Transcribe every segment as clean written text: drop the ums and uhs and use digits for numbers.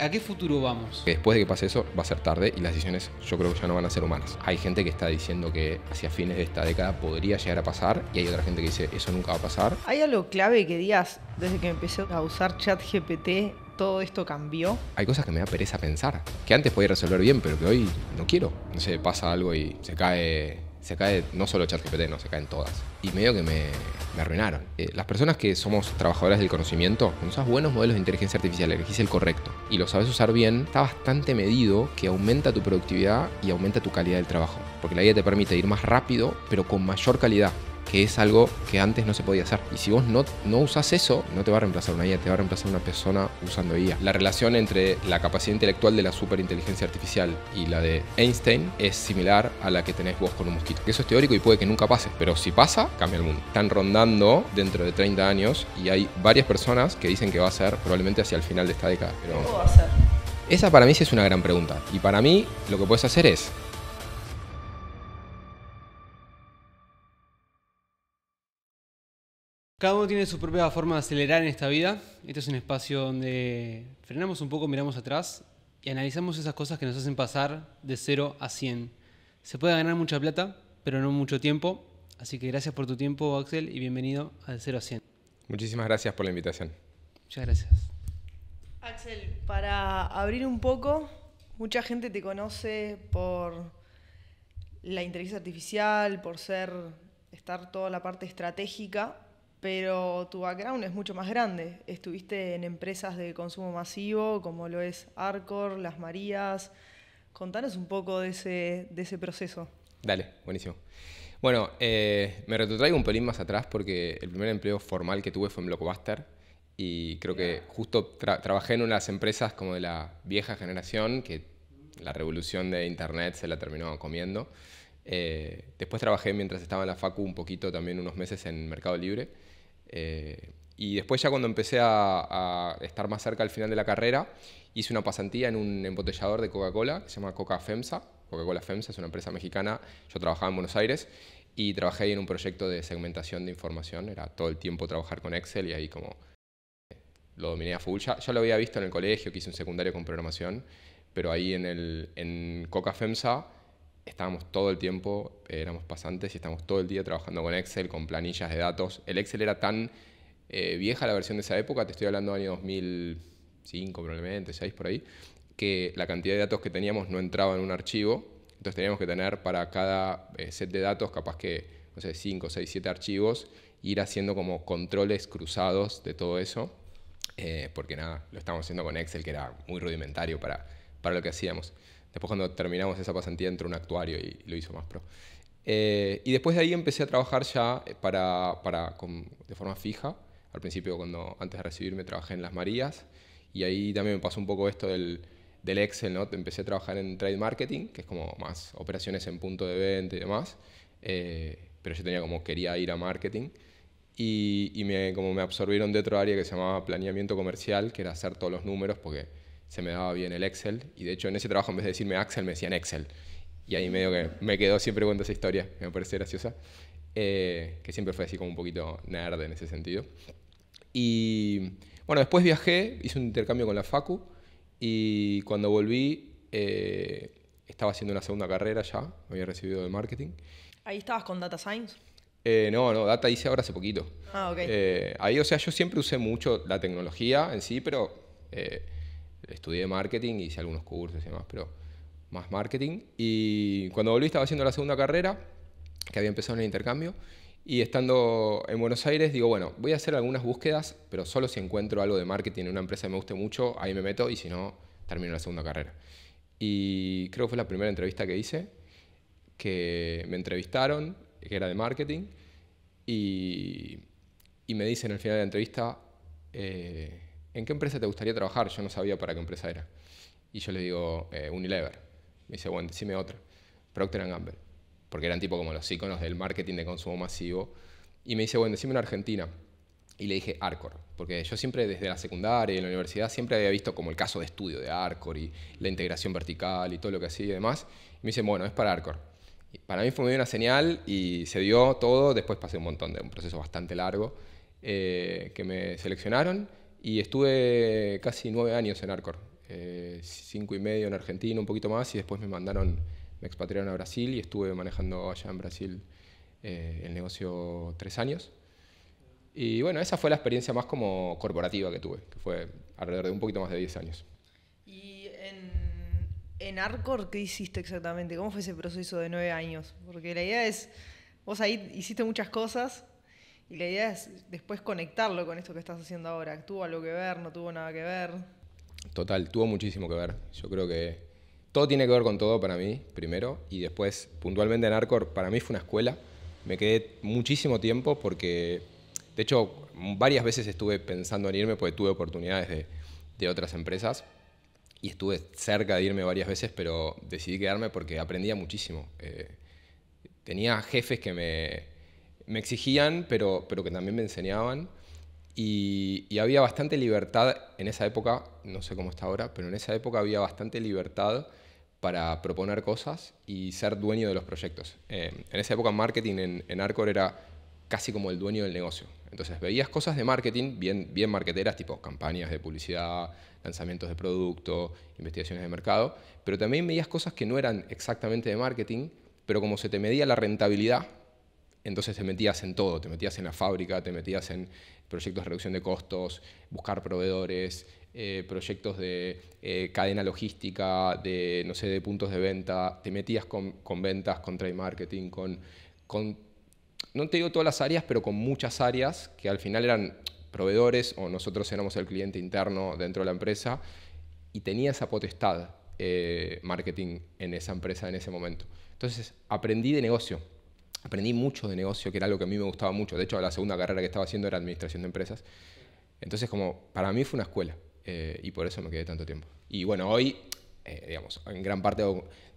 ¿A qué futuro vamos? Que después de que pase eso va a ser tarde y las decisiones yo creo que ya no van a ser humanas. Hay gente que está diciendo que hacia fines de esta década podría llegar a pasar y hay otra gente que dice eso nunca va a pasar. ¿Hay algo clave que digas desde que empecé a usar ChatGPT todo esto cambió? Hay cosas que me da pereza pensar, que antes podía resolver bien, pero que hoy no quiero. No sé, pasa algo y se cae no solo ChatGPT, no, se caen todas. Y medio que me arruinaron. Las personas que somos trabajadoras del conocimiento, cuando usas buenos modelos de inteligencia artificial, elegís el correcto y lo sabes usar bien, está bastante medido que aumenta tu productividad y aumenta tu calidad del trabajo. Porque la IA te permite ir más rápido, pero con mayor calidad, que es algo que antes no se podía hacer. Y si vos no usás eso, no te va a reemplazar una IA, te va a reemplazar una persona usando IA. La relación entre la capacidad intelectual de la superinteligencia artificial y la de Einstein es similar a la que tenés vos con un mosquito. Eso es teórico y puede que nunca pase, pero si pasa, cambia el mundo. Están rondando dentro de 30 años y hay varias personas que dicen que va a ser probablemente hacia el final de esta década. Pero ¿Cómo va a ser? esa para mí sí es una gran pregunta. Y para mí lo que puedes hacer es Cada uno tiene su propia forma de acelerar en esta vida. Este es un espacio donde frenamos un poco, miramos atrás y analizamos esas cosas que nos hacen pasar de 0 a 100. Se puede ganar mucha plata, pero no mucho tiempo. Así que gracias por tu tiempo, Axel, y bienvenido a De 0 a 100. muchísimas gracias por la invitación. Muchas gracias. Axel, para abrir un poco, mucha gente te conoce por la inteligencia artificial, por estar toda la parte estratégica, pero tu background es mucho más grande. Estuviste en empresas de consumo masivo, como lo es Arcor, Las Marías. Contanos un poco de ese proceso. Dale, buenísimo. Bueno, me retrotraigo un pelín más atrás porque el primer empleo formal que tuve fue en Blockbuster y creo que justo trabajé en unas empresas como de la vieja generación que la revolución de internet se la terminó comiendo. Después trabajé mientras estaba en la facu un poquito, también unos meses en Mercado Libre. Y después ya cuando empecé a estar más cerca al final de la carrera, hice una pasantía en un embotellador de Coca-Cola que se llama Coca FEMSA. Coca-Cola FEMSA es una empresa mexicana. Yo trabajaba en Buenos Aires y trabajé ahí en un proyecto de segmentación de información. Era todo el tiempo trabajar con Excel y ahí como lo dominé a full. Ya lo había visto en el colegio, que hice un secundario con programación, pero ahí en Coca FEMSA estábamos todo el tiempo, éramos pasantes y estábamos todo el día trabajando con Excel, con planillas de datos. El Excel era tan vieja la versión de esa época, te estoy hablando del año 2005 probablemente, 6 por ahí, que la cantidad de datos que teníamos no entraba en un archivo, entonces teníamos que tener para cada set de datos capaz que, no sé, 5, 6, 7 archivos, ir haciendo como controles cruzados de todo eso, porque nada, lo estábamos haciendo con Excel, que era muy rudimentario para lo que hacíamos. Después cuando terminamos esa pasantía entró un actuario y lo hizo más pro. Y después de ahí empecé a trabajar ya de forma fija. Al principio, antes de recibirme, trabajé en Las Marías. Y ahí también me pasó un poco esto del Excel, ¿no? Empecé a trabajar en trade marketing, que es como más operaciones en punto de venta y demás. Pero yo quería ir a marketing. Como me absorbieron de otro área que se llamaba planeamiento comercial, que era hacer todos los números, porque se me daba bien el Excel. Y de hecho en ese trabajo, en vez de decirme Axel, me decían Excel. Y ahí medio que me quedó, siempre cuento esa historia, que me parece graciosa, que siempre fue así como un poquito nerd en ese sentido. Y bueno, después viajé, hice un intercambio con la Facu, y cuando volví estaba haciendo una segunda carrera ya, me había recibido de marketing. ¿Ahí estabas con Data Science? No, Data hice ahora hace poquito. Ah, ok. Ahí, o sea, yo siempre usé mucho la tecnología en sí, pero estudié marketing, hice algunos cursos y demás, pero más marketing. Y cuando volví estaba haciendo la segunda carrera, que había empezado en el intercambio, y estando en Buenos Aires digo, bueno, voy a hacer algunas búsquedas, pero solo si encuentro algo de marketing en una empresa que me guste mucho, ahí me meto, y si no, termino la segunda carrera. Y creo que fue la primera entrevista que hice, que me entrevistaron, que era de marketing, y me dicen al final de la entrevista, ¿en qué empresa te gustaría trabajar? Yo no sabía para qué empresa era. Y yo le digo, Unilever. Me dice, bueno, decime otra. Procter & Gamble. Porque eran tipo como los íconos del marketing de consumo masivo. Y me dice, bueno, decime una Argentina. Y le dije Arcor, porque yo siempre desde la secundaria y en la universidad siempre había visto como el caso de estudio de Arcor y la integración vertical y todo lo que hacía y demás. Y me dice, bueno, es para Arcor. Y para mí fue muy una señal y se dio todo. Después pasé un proceso bastante largo, que me seleccionaron y estuve casi 9 años en Arcor. 5,5 en Argentina, un poquito más, y después me expatriaron a Brasil y estuve manejando allá en Brasil el negocio 3 años. Y bueno, esa fue la experiencia más como corporativa que tuve, que fue alrededor de un poquito más de 10 años. ¿Y en Arcor qué hiciste exactamente? ¿Cómo fue ese proceso de 9 años? Porque la idea es, vos ahí hiciste muchas cosas y la idea es después conectarlo con esto que estás haciendo ahora. ¿Tuvo algo que ver? ¿No tuvo nada que ver? Total, tuvo muchísimo que ver. Yo creo que todo tiene que ver con todo para mí, primero, y después, puntualmente en Arcor, para mí fue una escuela. Me quedé muchísimo tiempo porque, de hecho, varias veces estuve pensando en irme porque tuve oportunidades de otras empresas y estuve cerca de irme varias veces, pero decidí quedarme porque aprendía muchísimo. Tenía jefes que me exigían, pero que también me enseñaban. Y había bastante libertad en esa época, no sé cómo está ahora, pero en esa época había bastante libertad para proponer cosas y ser dueño de los proyectos. En esa época marketing en Arcor era casi como el dueño del negocio. Entonces veías cosas de marketing bien marketeras, tipo campañas de publicidad, lanzamientos de producto, investigaciones de mercado, pero también veías cosas que no eran exactamente de marketing, pero como se te medía la rentabilidad, entonces te metías en todo, te metías en la fábrica, te metías en proyectos de reducción de costos, buscar proveedores, proyectos de cadena logística, no sé, de puntos de venta, te metías con ventas, con trade marketing, no te digo todas las áreas, pero con muchas áreas que al final eran proveedores o nosotros éramos el cliente interno dentro de la empresa y tenía esa potestad marketing en esa empresa en ese momento. Entonces aprendí de negocio. Aprendí mucho de negocio, que era algo que a mí me gustaba mucho. De hecho, la segunda carrera que estaba haciendo era administración de empresas. Entonces, como para mí fue una escuela y por eso me quedé tanto tiempo. Y bueno, hoy, digamos, en gran parte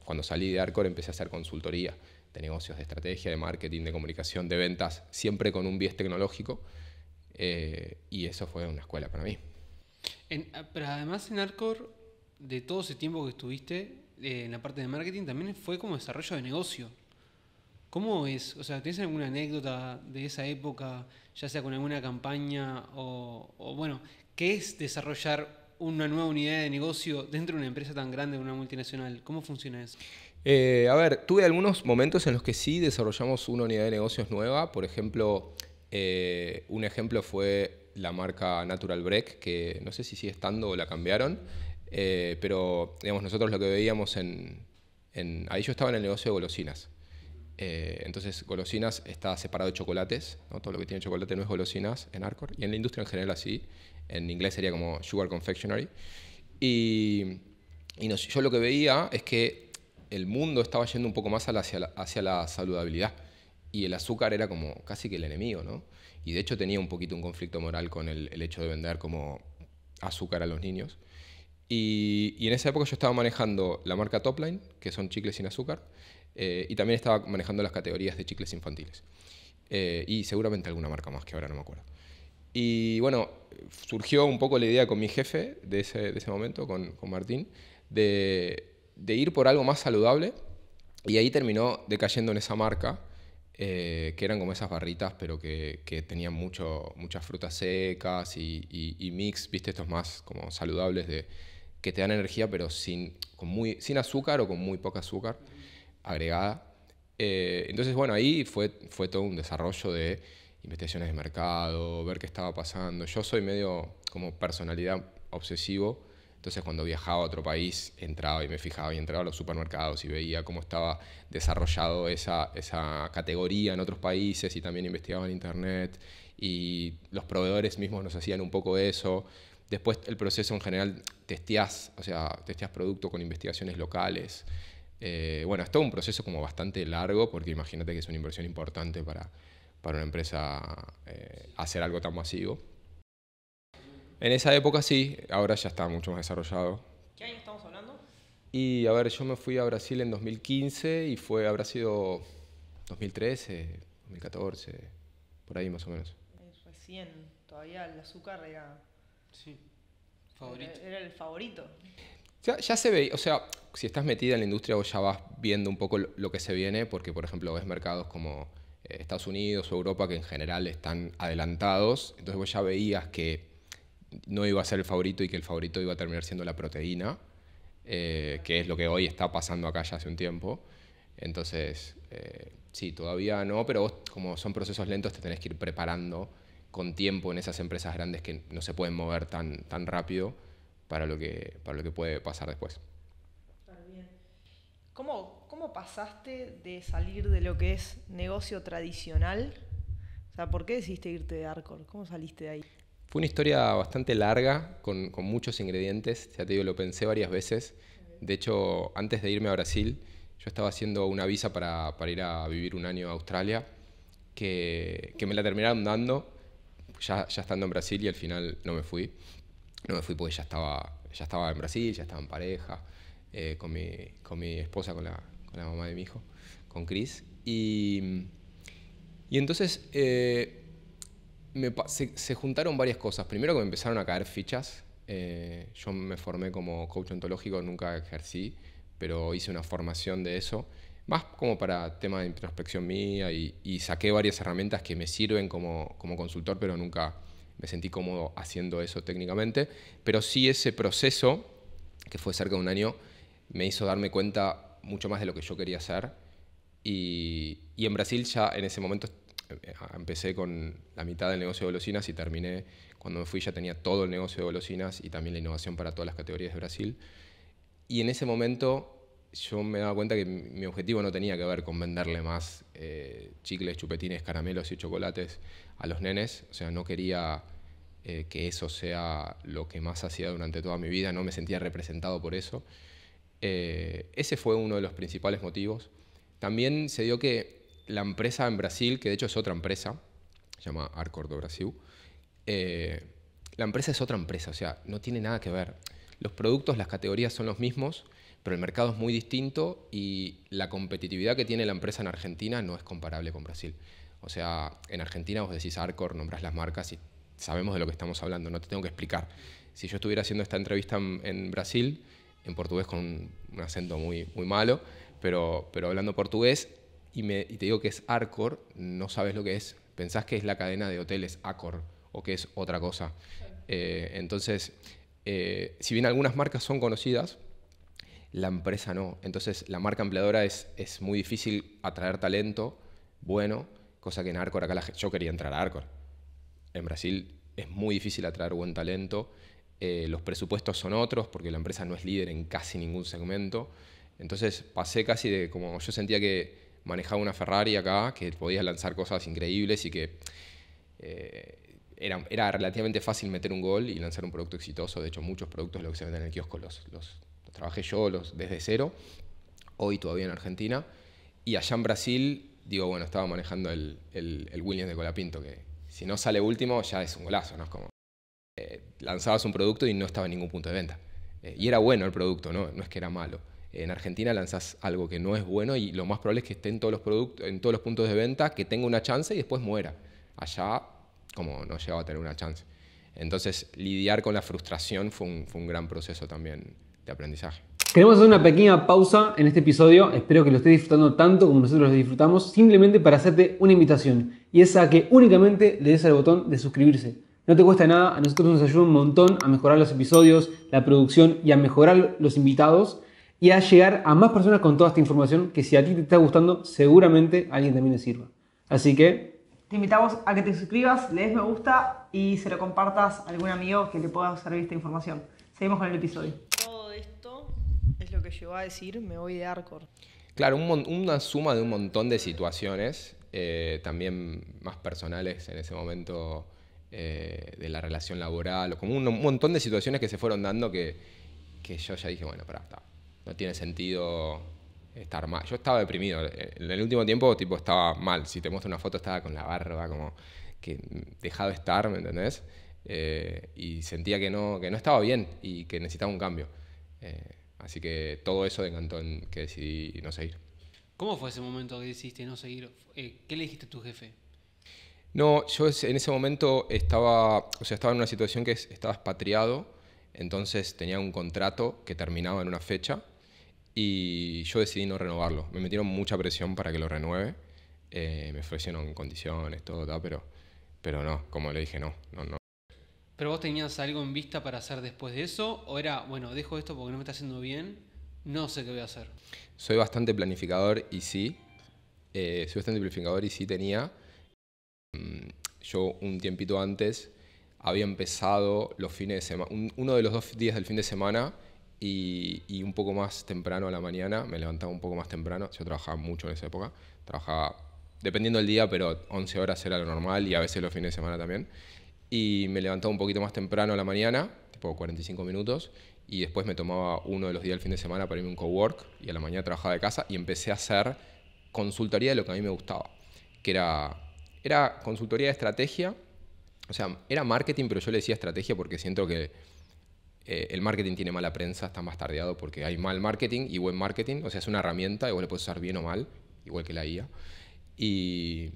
cuando salí de Arcor empecé a hacer consultoría de negocios, de estrategia, de marketing, de comunicación, de ventas, siempre con un bies tecnológico y eso fue una escuela para mí. Pero además en Arcor, de todo ese tiempo que estuviste en la parte de marketing, también fue como desarrollo de negocio. ¿Cómo es? O sea, ¿tienes alguna anécdota de esa época, ya sea con alguna campaña o bueno, qué es desarrollar una nueva unidad de negocio dentro de una empresa tan grande, una multinacional? ¿Cómo funciona eso? A ver, tuve algunos momentos en los que sí desarrollamos una unidad de negocios nueva. Por ejemplo, un ejemplo fue la marca Natural Break, que no sé si sigue estando o la cambiaron, pero digamos, nosotros lo que veíamos ahí yo estaba en el negocio de golosinas. Entonces, golosinas está separado de chocolates, ¿no? Todo lo que tiene chocolate no es golosinas en Arcor, y en la industria en general así. En inglés sería como sugar confectionery. Yo lo que veía es que el mundo estaba yendo un poco más hacia la saludabilidad, y el azúcar era como casi que el enemigo, ¿no? Y de hecho tenía un poquito un conflicto moral con el hecho de vender como azúcar a los niños. Y en esa época yo estaba manejando la marca Topline, que son chicles sin azúcar, y también estaba manejando las categorías de chicles infantiles. Y seguramente alguna marca más que ahora no me acuerdo. Y bueno, surgió un poco la idea con mi jefe de ese momento, con Martín, de ir por algo más saludable. Y ahí terminó decayendo en esa marca, que eran como esas barritas, pero que tenían muchas frutas secas y mix, ¿viste? Estos más como saludables que te dan energía, pero sin azúcar o con muy poca azúcar agregada. Entonces, bueno, ahí fue todo un desarrollo de investigaciones de mercado, ver qué estaba pasando. Yo soy medio como personalidad obsesivo, entonces cuando viajaba a otro país entraba y me fijaba y entraba a los supermercados y veía cómo estaba desarrollado esa categoría en otros países y también investigaba en internet y los proveedores mismos nos hacían un poco eso. Después el proceso en general testeás producto con investigaciones locales. Bueno, es todo un proceso como bastante largo porque imagínate que es una inversión importante para una empresa hacer algo tan masivo. En esa época sí, ahora ya está mucho más desarrollado. ¿Qué año estamos hablando? Y a ver, yo me fui a Brasil en 2015 y habrá sido 2013, 2014, por ahí más o menos. Recién, todavía el azúcar era... Sí, favorito. Era el favorito. Ya se ve, o sea, si estás metida en la industria vos ya vas viendo un poco lo que se viene, porque por ejemplo ves mercados como Estados Unidos o Europa que en general están adelantados, entonces vos ya veías que no iba a ser el favorito y que el favorito iba a terminar siendo la proteína, que es lo que hoy está pasando acá ya hace un tiempo. Entonces, sí, todavía no, pero vos, como son procesos lentos, te tenés que ir preparando con tiempo en esas empresas grandes que no se pueden mover tan rápido para lo que puede pasar después. Bien. ¿Cómo pasaste de salir de lo que es negocio tradicional? O sea, ¿por qué decidiste irte de Arcor? ¿Cómo saliste de ahí? Fue una historia bastante larga, con muchos ingredientes. Ya te digo, lo pensé varias veces. De hecho, antes de irme a Brasil, yo estaba haciendo una visa para ir a vivir un año a Australia, que me la terminaron dando ya estando en Brasil, y al final no me fui. No me fui porque ya estaba en Brasil, ya estaba en pareja, con mi esposa, con la mamá de mi hijo, con Cris. Y entonces se juntaron varias cosas. Primero que me empezaron a caer fichas. Yo me formé como coach ontológico, nunca ejercí, pero hice una formación de eso, más como para tema de introspección mía, y saqué varias herramientas que me sirven como consultor, pero nunca me sentí cómodo haciendo eso técnicamente. Pero sí, ese proceso, que fue cerca de un año, me hizo darme cuenta mucho más de lo que yo quería hacer. Y en Brasil ya en ese momento empecé con la mitad del negocio de golosinas y terminé, cuando me fui ya tenía todo el negocio de golosinas y también la innovación para todas las categorías de Brasil. Y en ese momento yo me daba cuenta que mi objetivo no tenía que ver con venderle más chicles, chupetines, caramelos y chocolates a los nenes. O sea, no quería que eso sea lo que más hacía durante toda mi vida, no me sentía representado por eso. Ese fue uno de los principales motivos. También se dio que la empresa en Brasil, que de hecho es otra empresa, se llama Arcor do Brasil, la empresa es otra empresa, o sea, no tiene nada que ver. Los productos, las categorías son los mismos, pero el mercado es muy distinto y la competitividad que tiene la empresa en Argentina no es comparable con Brasil. O sea, en Argentina vos decís Arcor, nombrás las marcas y sabemos de lo que estamos hablando, no te tengo que explicar. Si yo estuviera haciendo esta entrevista en Brasil, en portugués con un acento muy malo, pero hablando portugués, y te digo que es Arcor, no sabes lo que es. Pensás que es la cadena de hoteles Accor o que es otra cosa. Entonces, si bien algunas marcas son conocidas, la empresa no. Entonces, la marca empleadora es muy difícil atraer talento bueno, cosa que en Arcor, acá yo quería entrar a Arcor. En Brasil es muy difícil atraer buen talento. Los presupuestos son otros porque la empresa no es líder en casi ningún segmento. Entonces, pasé casi de como yo sentía que manejaba una Ferrari acá, que podía lanzar cosas increíbles y que era relativamente fácil meter un gol y lanzar un producto exitoso. De hecho, muchos productos de los que se venden en el kiosco los trabajé yo desde cero, hoy todavía en Argentina. Y allá en Brasil, digo, bueno, estaba manejando el Williams de Colapinto, que si no sale último ya es un golazo, ¿no? Es como lanzabas un producto y no estaba en ningún punto de venta. Y era bueno el producto, no es que era malo. En Argentina lanzás algo que no es bueno y lo más probable es que esté en todos los puntos de venta, que tenga una chance y después muera. Allá, como no llegaba a tener una chance. Entonces, lidiar con la frustración fue un gran proceso también de aprendizaje. Queremos hacer una pequeña pausa en este episodio. Espero que lo estés disfrutando tanto como nosotros lo disfrutamos. Simplemente para hacerte una invitación. Y es a que únicamente le des al botón de suscribirse. No te cuesta nada. A nosotros nos ayuda un montón a mejorar los episodios, la producción y a mejorar los invitados. Y a llegar a más personas con toda esta información que si a ti te está gustando, seguramente a alguien también le sirva. Así que te invitamos a que te suscribas, le des me gusta y se lo compartas a algún amigo que le pueda servir esta información. Seguimos con el episodio. Todo esto es lo que llevó a decir me voy de Arcor. Claro, una suma de un montón de situaciones, también más personales en ese momento, de la relación laboral, o como un montón de situaciones que se fueron dando que yo ya dije, bueno, pará, no tiene sentido estar mal. Yo estaba deprimido. En el último tiempo estaba mal. Si te muestro una foto estaba con la barba como que dejado de estar, ¿me entendés? Y sentía que no estaba bien y que necesitaba un cambio. Así que todo eso decantó en que decidí no seguir. ¿Cómo fue ese momento que decidiste no seguir? ¿Qué le dijiste a tu jefe? No, yo en ese momento estaba en una situación que estaba expatriado, entonces tenía un contrato que terminaba en una fecha y yo decidí no renovarlo. Me metieron mucha presión para que lo renueve, me ofrecieron condiciones, todo, pero no, como le dije, no. ¿Pero vos tenías algo en vista para hacer después de eso? ¿O era, bueno, dejo esto porque no me está haciendo bien, no sé qué voy a hacer? Soy bastante planificador y sí. Tenía. Yo un tiempito antes había empezado los fines de semana, uno de los 2 días del fin de semana y un poco más temprano a la mañana, me levantaba un poco más temprano, yo trabajaba mucho en esa época, trabajaba dependiendo del día, pero 11 horas era lo normal y a veces los fines de semana también. Y me levantaba un poquito más temprano a la mañana, tipo 45 minutos, y después me tomaba uno de los días del fin de semana para irme a un cowork y a la mañana trabajaba de casa y empecé a hacer consultoría de lo que a mí me gustaba, que era consultoría de estrategia, o sea, era marketing, pero yo le decía estrategia porque siento que el marketing tiene mala prensa, está más tardeado porque hay mal marketing y buen marketing, o sea, es una herramienta, igual le puedes usar bien o mal, igual que la IA. Y,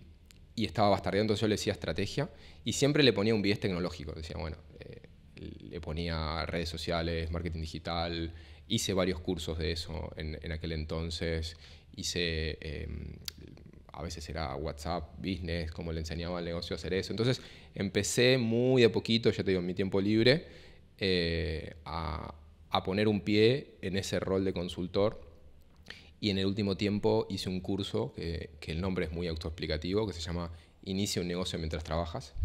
y estaba bastardeado, entonces yo le decía estrategia y siempre le ponía un biais tecnológico. Decía, bueno, le ponía redes sociales, marketing digital, hice varios cursos de eso en aquel entonces, hice, a veces era WhatsApp Business, como le enseñaba al negocio a hacer eso. Entonces empecé muy de poquito, ya te digo, en mi tiempo libre, a poner un pie en ese rol de consultor. Y en el último tiempo hice un curso que el nombre es muy autoexplicativo, que se llama Inicia un negocio mientras trabajas,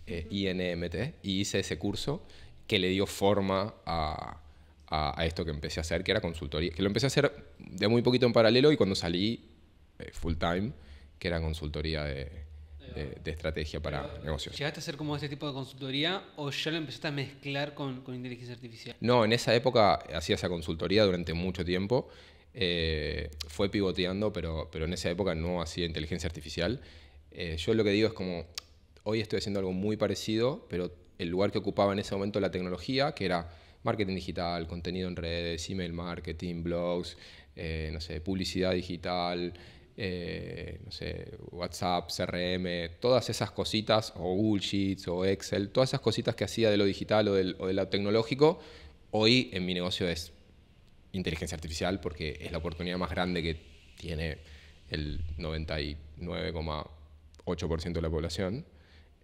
INMT, y hice ese curso que le dio forma a esto que empecé a hacer, que era consultoría, que lo empecé a hacer de muy poquito en paralelo y cuando salí full time, que era consultoría de estrategia para negocios. ¿Llegaste a hacer como este tipo de consultoría o ya lo empezaste a mezclar con inteligencia artificial? No, en esa época hacía esa consultoría durante mucho tiempo. Fue pivoteando, pero en esa época no hacía inteligencia artificial. Yo lo que digo es como, hoy estoy haciendo algo muy parecido, pero el lugar que ocupaba en ese momento la tecnología, que era marketing digital, contenido en redes, email marketing, blogs, no sé, publicidad digital, no sé, WhatsApp, CRM, todas esas cositas, o Google Sheets, o Excel, todas esas cositas que hacía de lo digital o de lo tecnológico, hoy en mi negocio es inteligencia artificial porque es la oportunidad más grande que tiene el 99,8% de la población.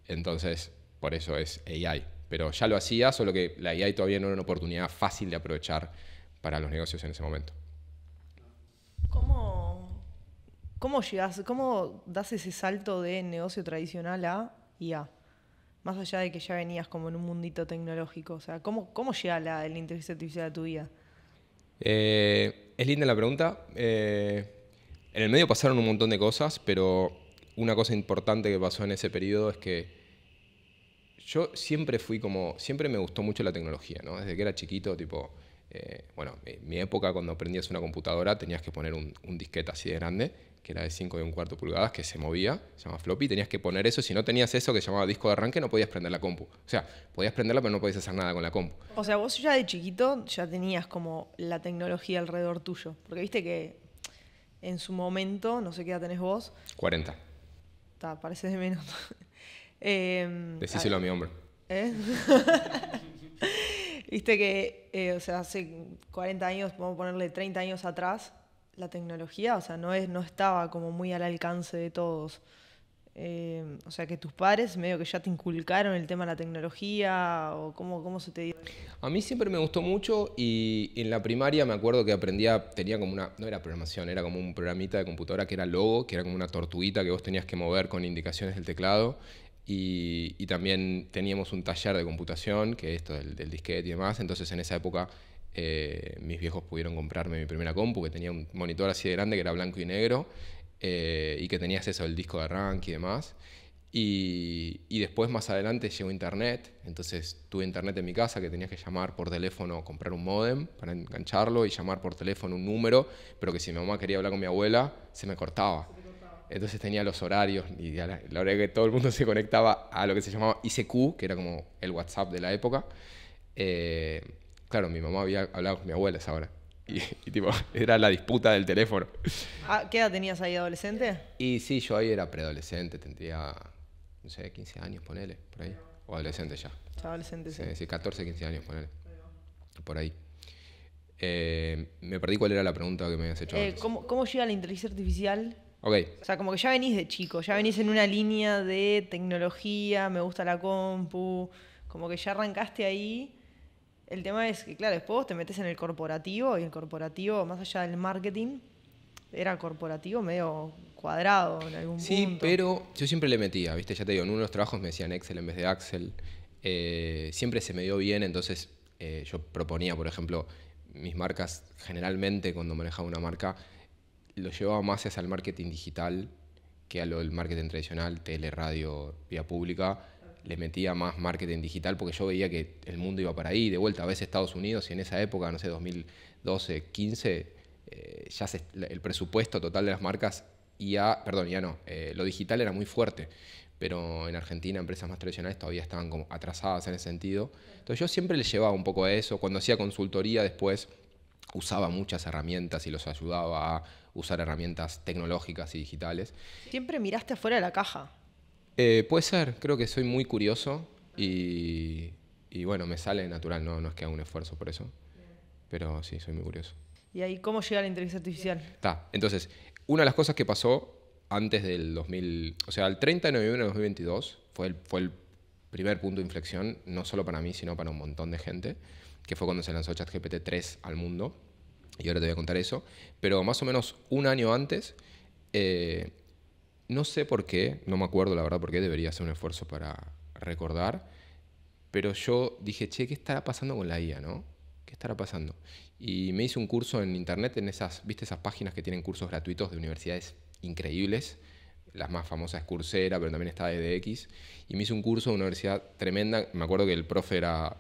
Entonces, por eso es AI. Pero ya lo hacía, solo que la AI todavía no era una oportunidad fácil de aprovechar para los negocios en ese momento. ¿Cómo llegas, cómo das ese salto de negocio tradicional a IA? Más allá de que ya venías como en un mundito tecnológico. O sea, ¿cómo llega la inteligencia artificial a tu vida? Es linda la pregunta. En el medio pasaron un montón de cosas, pero una cosa importante que pasó en ese periodo es que yo siempre me gustó mucho la tecnología, ¿no? Desde que era chiquito, tipo, bueno, en mi época cuando aprendías una computadora tenías que poner un disquete así de grande, que era de 5,25 pulgadas, que se movía, se llama floppy, tenías que poner eso, si no tenías eso que se llamaba disco de arranque no podías prender la compu. O sea, podías prenderla pero no podías hacer nada con la compu. O sea, vos ya de chiquito ya tenías como la tecnología alrededor tuyo. Porque viste que en su momento, no sé qué edad tenés vos. 40. Pareces de menos. Decíselo a mi hombre. Viste que, o sea, hace 40 años, vamos a ponerle 30 años atrás, la tecnología, o sea, no estaba como muy al alcance de todos. O sea, que tus padres medio que ya te inculcaron el tema de la tecnología, o cómo se te dio. A mí siempre me gustó mucho y en la primaria me acuerdo que tenía como no era programación, era como un programita de computadora que era Logo, que era como una tortuguita que vos tenías que mover con indicaciones del teclado. Y también teníamos un taller de computación, que es esto del disquete y demás. Entonces en esa época mis viejos pudieron comprarme mi primera compu, que tenía un monitor así de grande, que era blanco y negro, y que tenías eso, el disco de arranque y demás. Y después más adelante llegó internet, entonces tuve internet en mi casa que tenías que llamar por teléfono, comprar un módem para engancharlo y llamar por teléfono un número, pero que si mi mamá quería hablar con mi abuela se me cortaba. Entonces tenía los horarios y a la hora que todo el mundo se conectaba a lo que se llamaba ICQ, que era como el WhatsApp de la época. Claro, mi mamá había hablado con mi abuela a esa hora. Y tipo, era la disputa del teléfono. ¿Qué edad tenías ahí, adolescente? Y sí, yo ahí era preadolescente, tendría, no sé, 15 años, ponele, por ahí. O adolescente ya. Adolescente, sí. Sí, 14, 15 años, ponele. Por ahí. Me perdí cuál era la pregunta que me habías hecho antes. ¿Cómo llega la inteligencia artificial? Okay. O sea, como que ya venís de chico, ya venís en una línea de tecnología, me gusta la compu. como que ya arrancaste ahí. El tema es que, claro, después vos te metes en el corporativo y el corporativo, más allá del marketing, era corporativo medio cuadrado en algún punto. Sí, pero yo siempre le metía, ¿viste? Ya te digo, en uno de los trabajos me decían Excel en vez de Axel. Siempre se me dio bien, entonces yo proponía, por ejemplo, mis marcas, generalmente cuando manejaba una marca, lo llevaba más hacia el marketing digital que a lo del marketing tradicional, tele, radio, vía pública. Le metía más marketing digital porque yo veía que el mundo iba para ahí, de vuelta a veces Estados Unidos, y en esa época, no sé, 2012, 15, el presupuesto total de las marcas, lo digital era muy fuerte, pero en Argentina empresas más tradicionales todavía estaban como atrasadas en ese sentido. Entonces yo siempre les llevaba un poco a eso. Cuando hacía consultoría después usaba muchas herramientas y los ayudaba a usar herramientas tecnológicas y digitales. Siempre miraste afuera de la caja. Puede ser, creo que soy muy curioso y bueno, me sale natural, no es que haga un esfuerzo por eso, pero sí, soy muy curioso. ¿Y ahí cómo llega la inteligencia artificial? Entonces, una de las cosas que pasó antes del 2000, o sea, el 30 de noviembre de 2022 fue el primer punto de inflexión, no solo para mí, sino para un montón de gente, que fue cuando se lanzó ChatGPT 3 al mundo, y ahora te voy a contar eso, pero más o menos un año antes, no sé por qué, no me acuerdo la verdad por qué, debería hacer un esfuerzo para recordar, pero yo dije, che, ¿qué estará pasando con la IA, no? ¿Qué estará pasando? Y me hice un curso en internet, ¿viste esas páginas que tienen cursos gratuitos de universidades increíbles? Las más famosas es Coursera, pero también está edX. Y me hice un curso de una universidad tremenda. Me acuerdo que el profe era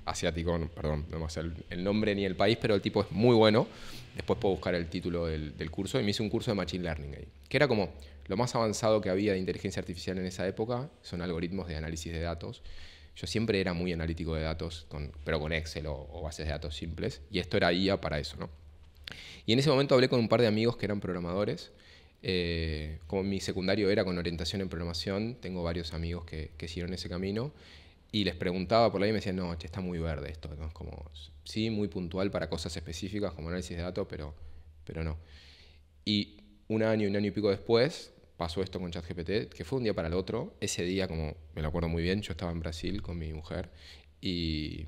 asiático, perdón, no me sé el nombre ni el país, pero el tipo es muy bueno. Después puedo buscar el título del curso. Y me hice un curso de Machine Learning ahí, que era como lo más avanzado que había de inteligencia artificial en esa época. Son algoritmos de análisis de datos. Yo siempre era muy analítico de datos, pero con Excel o bases de datos simples. Y esto era IA para eso, ¿no? Y en ese momento hablé con un par de amigos que eran programadores. Como mi secundario era con orientación en programación, tengo varios amigos que siguieron ese camino. Y les preguntaba por ahí y me decían, no, che, está muy verde esto, ¿no? Es como, sí, muy puntual para cosas específicas como análisis de datos, pero no. Y un año y pico después pasó esto con ChatGPT, que fue un día para el otro. Ese día, como me lo acuerdo muy bien, yo estaba en Brasil con mi mujer y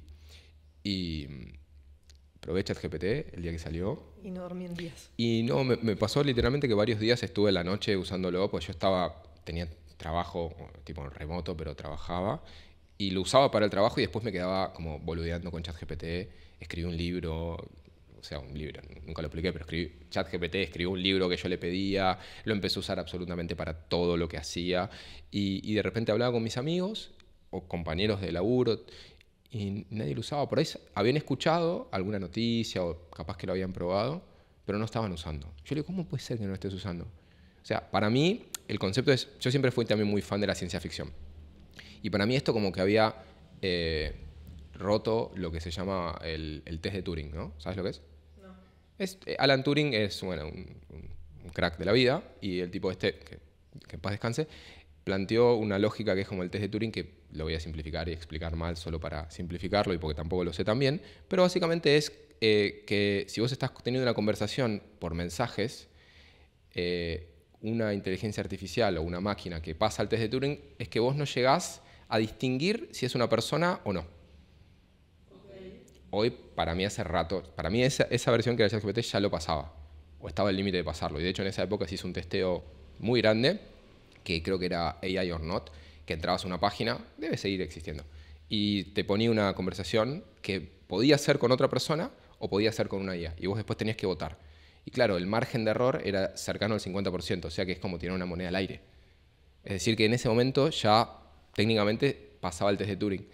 probé ChatGPT el día que salió. Y no dormí en días. Y no, me pasó literalmente que varios días estuve en la noche usándolo, pues yo tenía trabajo tipo remoto, pero trabajaba. Y lo usaba para el trabajo y después me quedaba como boludeando con ChatGPT. Escribí un libro, o sea, un libro, nunca lo expliqué, pero ChatGPT escribió un libro que yo le pedía, lo empecé a usar absolutamente para todo lo que hacía. Y de repente hablaba con mis amigos o compañeros de laburo y nadie lo usaba. Por ahí habían escuchado alguna noticia o capaz que lo habían probado, pero no estaban usando. Yo le digo, ¿cómo puede ser que no lo estés usando? O sea, para mí el concepto es, yo siempre fui también muy fan de la ciencia ficción. Y para mí esto como que había roto lo que se llama el test de Turing, ¿no? ¿Sabes lo que es? No. Alan Turing es bueno, un crack de la vida y el tipo que en paz descanse, planteó una lógica que es como el test de Turing, que lo voy a simplificar y explicar mal solo para simplificarlo y porque tampoco lo sé tan bien, pero básicamente es que si vos estás teniendo una conversación por mensajes, una inteligencia artificial o una máquina que pasa el test de Turing es que vos no llegás a distinguir si es una persona o no. Okay. Hoy, para mí hace rato, para mí esa versión que era ChatGPT ya lo pasaba, o estaba al límite de pasarlo, y de hecho en esa época se hizo un testeo muy grande, que creo que era AI or Not, que entrabas a una página, debe seguir existiendo, y te ponía una conversación que podía ser con otra persona o podía ser con una IA, y vos después tenías que votar. Y claro, el margen de error era cercano al 50%, o sea que es como tirar una moneda al aire. Es decir, que en ese momento ya técnicamente pasaba el test de Turing.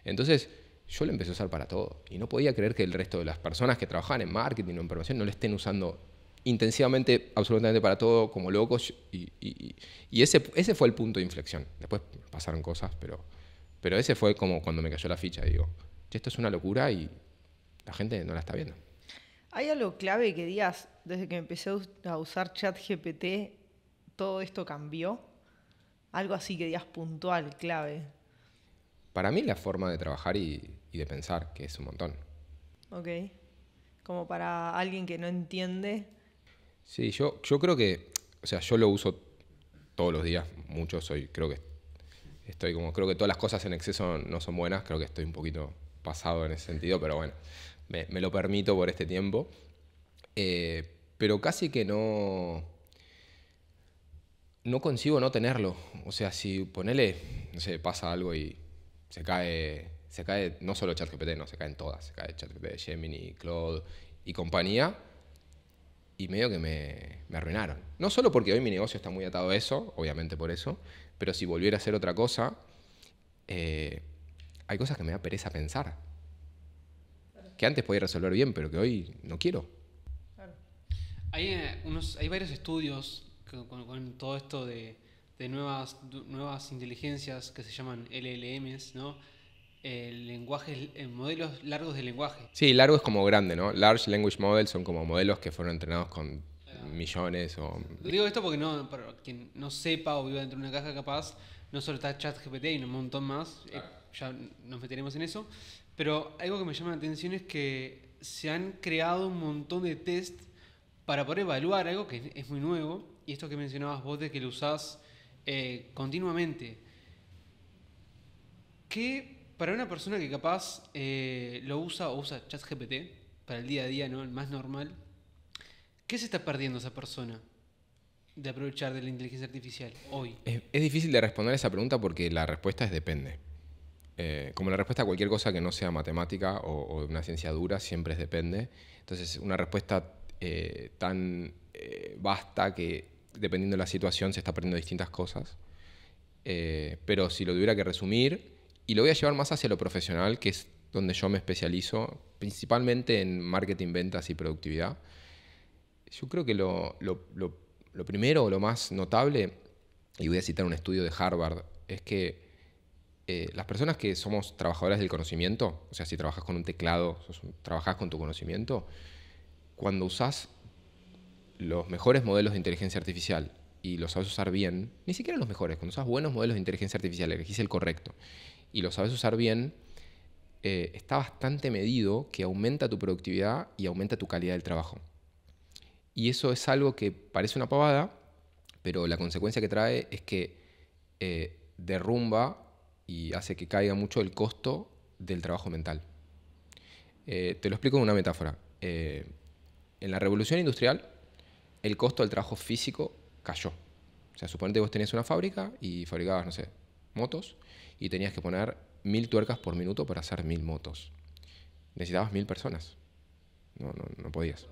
Entonces, yo lo empecé a usar para todo. Y no podía creer que el resto de las personas que trabajaban en marketing o en programación no lo estén usando intensivamente, absolutamente para todo, como locos. Y ese fue el punto de inflexión. Después pasaron cosas, pero ese fue como cuando me cayó la ficha. Digo, esto es una locura y la gente no la está viendo. ¿Hay algo clave que digas, desde que empecé a usar ChatGPT, todo esto cambió? Algo así que digas puntual, clave. Para mí la forma de trabajar y de pensar, que es un montón. Ok. Como para alguien que no entiende. Sí, yo creo que, o sea, yo lo uso todos los días, mucho, creo que creo que todas las cosas en exceso no son buenas, creo que estoy un poquito pasado en ese sentido, pero bueno, me lo permito por este tiempo. Pero casi que no consigo no tenerlo. O sea, si ponele, no sé, pasa algo y se cae no solo ChatGPT, no, se caen todas, se cae ChatGPT, Gemini, Claude y compañía, y medio que me arruinaron. No solo porque hoy mi negocio está muy atado a eso, obviamente por eso, pero si volviera a hacer otra cosa, hay cosas que me da pereza pensar. Que antes podía resolver bien, pero que hoy no quiero. Hay varios estudios con todo esto de nuevas inteligencias que se llaman LLMs, ¿no? Modelos largos de lenguaje. Sí, largo es como grande, ¿no? Large Language Models son como modelos que fueron entrenados con millones o... Digo esto porque para quien no sepa o viva dentro de una caja capaz, no solo está ChatGPT y un montón más, ya nos meteremos en eso, pero algo que me llama la atención es que se han creado un montón de test para poder evaluar algo que es muy nuevo, y esto que mencionabas vos de que lo usás continuamente. ¿Qué para una persona que capaz lo usa o usa ChatGPT para el día a día, ¿no? El más normal, ¿qué se está perdiendo esa persona de aprovechar de la inteligencia artificial hoy? Es difícil de responder esa pregunta porque la respuesta es depende. Como la respuesta a cualquier cosa que no sea matemática o una ciencia dura, siempre es depende. Entonces, una respuesta tan vasta que dependiendo de la situación se está perdiendo distintas cosas. Pero si lo tuviera que resumir, y lo voy a llevar más hacia lo profesional, que es donde yo me especializo, principalmente en marketing, ventas y productividad. Yo creo que lo primero o lo más notable, y voy a citar un estudio de Harvard, es que las personas que somos trabajadores del conocimiento, o sea, si trabajas con un teclado, trabajas con tu conocimiento, cuando usás los mejores modelos de inteligencia artificial y los sabes usar bien, ni siquiera los mejores, cuando usas buenos modelos de inteligencia artificial, elegís el correcto y lo sabes usar bien, está bastante medido que aumenta tu productividad y aumenta tu calidad del trabajo. Y eso es algo que parece una pavada, pero la consecuencia que trae es que derrumba y hace que caiga mucho el costo del trabajo mental. Te lo explico con una metáfora. En la revolución industrial, el costo del trabajo físico cayó. O sea, suponete que vos tenías una fábrica y fabricabas, no sé, motos, y tenías que poner 1000 tuercas por minuto para hacer 1000 motos. Necesitabas 1000 personas. No podías.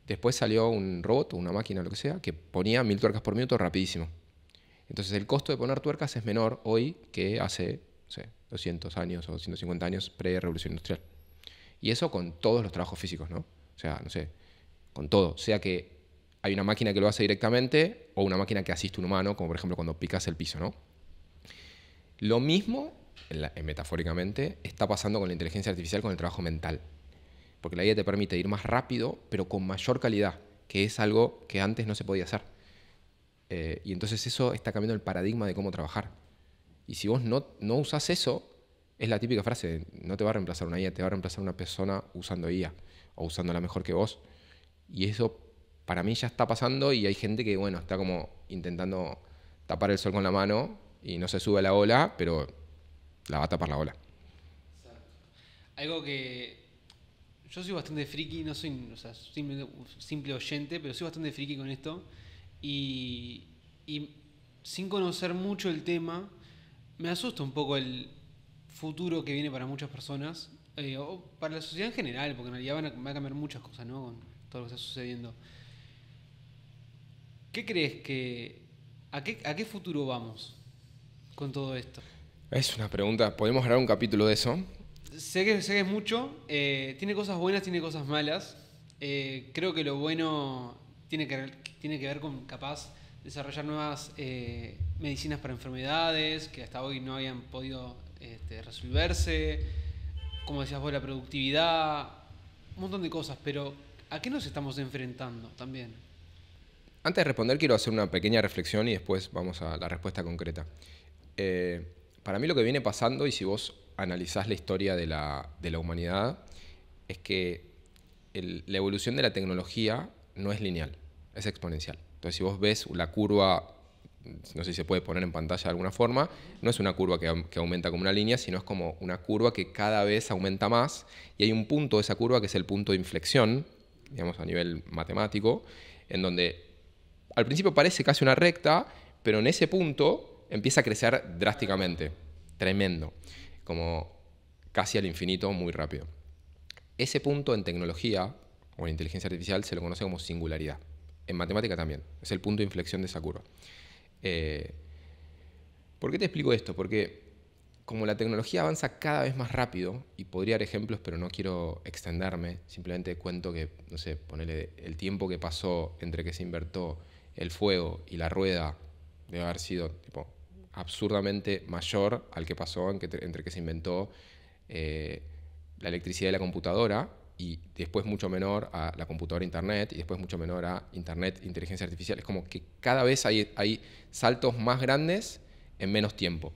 Después salió un robot o una máquina, lo que sea, que ponía 1000 tuercas por minuto rapidísimo. Entonces el costo de poner tuercas es menor hoy que hace, no sé, 200 años o 150 años pre-revolución industrial. Y eso con todos los trabajos físicos, ¿no? O sea, no sé, con todo. Sea que hay una máquina que lo hace directamente o una máquina que asiste a un humano, como por ejemplo cuando picas el piso, ¿no? Lo mismo, metafóricamente, está pasando con la inteligencia artificial con el trabajo mental. Porque la IA te permite ir más rápido, pero con mayor calidad, que es algo que antes no se podía hacer. Y entonces eso está cambiando el paradigma de cómo trabajar. Y si vos no usás eso, es la típica frase, no te va a reemplazar una IA, te va a reemplazar una persona usando IA o usándola mejor que vos. Y eso para mí ya está pasando y hay gente que, bueno, está como intentando tapar el sol con la mano y no se sube a la ola, pero la va a tapar la ola. Algo que yo soy bastante friki, no soy, o sea, simple oyente, pero soy bastante friki con esto. Y sin conocer mucho el tema, me asusta un poco el futuro que viene para muchas personas, o para la sociedad en general, porque en realidad van a cambiar muchas cosas, ¿no? Con todo lo que está sucediendo. ¿Qué crees a qué futuro vamos con todo esto? Es una pregunta, podemos grabar un capítulo de eso. Sé que es mucho, tiene cosas buenas, tiene cosas malas. Creo que lo bueno tiene que ver con capaz desarrollar nuevas medicinas para enfermedades que hasta hoy no habían podido resolverse. Como decías vos, la productividad, un montón de cosas, pero ¿a qué nos estamos enfrentando también? Antes de responder quiero hacer una pequeña reflexión y después vamos a la respuesta concreta. Para mí lo que viene pasando, y si vos analizás la historia de la humanidad, es que la evolución de la tecnología no es lineal, es exponencial. Entonces si vos ves la curva no sé si se puede poner en pantalla de alguna forma, no es una curva que aumenta como una línea, sino es como una curva que cada vez aumenta más, y hay un punto de esa curva que es el punto de inflexión, digamos a nivel matemático, en donde al principio parece casi una recta, pero en ese punto empieza a crecer drásticamente, tremendo, como casi al infinito, muy rápido. Ese punto en tecnología o en inteligencia artificial se lo conoce como singularidad. En matemática también, es el punto de inflexión de esa curva. ¿Por qué te explico esto? Porque como la tecnología avanza cada vez más rápido, y podría dar ejemplos, pero no quiero extenderme, simplemente cuento que, no sé, ponele el tiempo que pasó entre que se inventó el fuego y la rueda debe haber sido tipo, absurdamente mayor al que pasó entre que se inventó la electricidad y la computadora, y después mucho menor a la computadora Internet, y después mucho menor a Internet, inteligencia artificial. Es como que cada vez hay saltos más grandes en menos tiempo.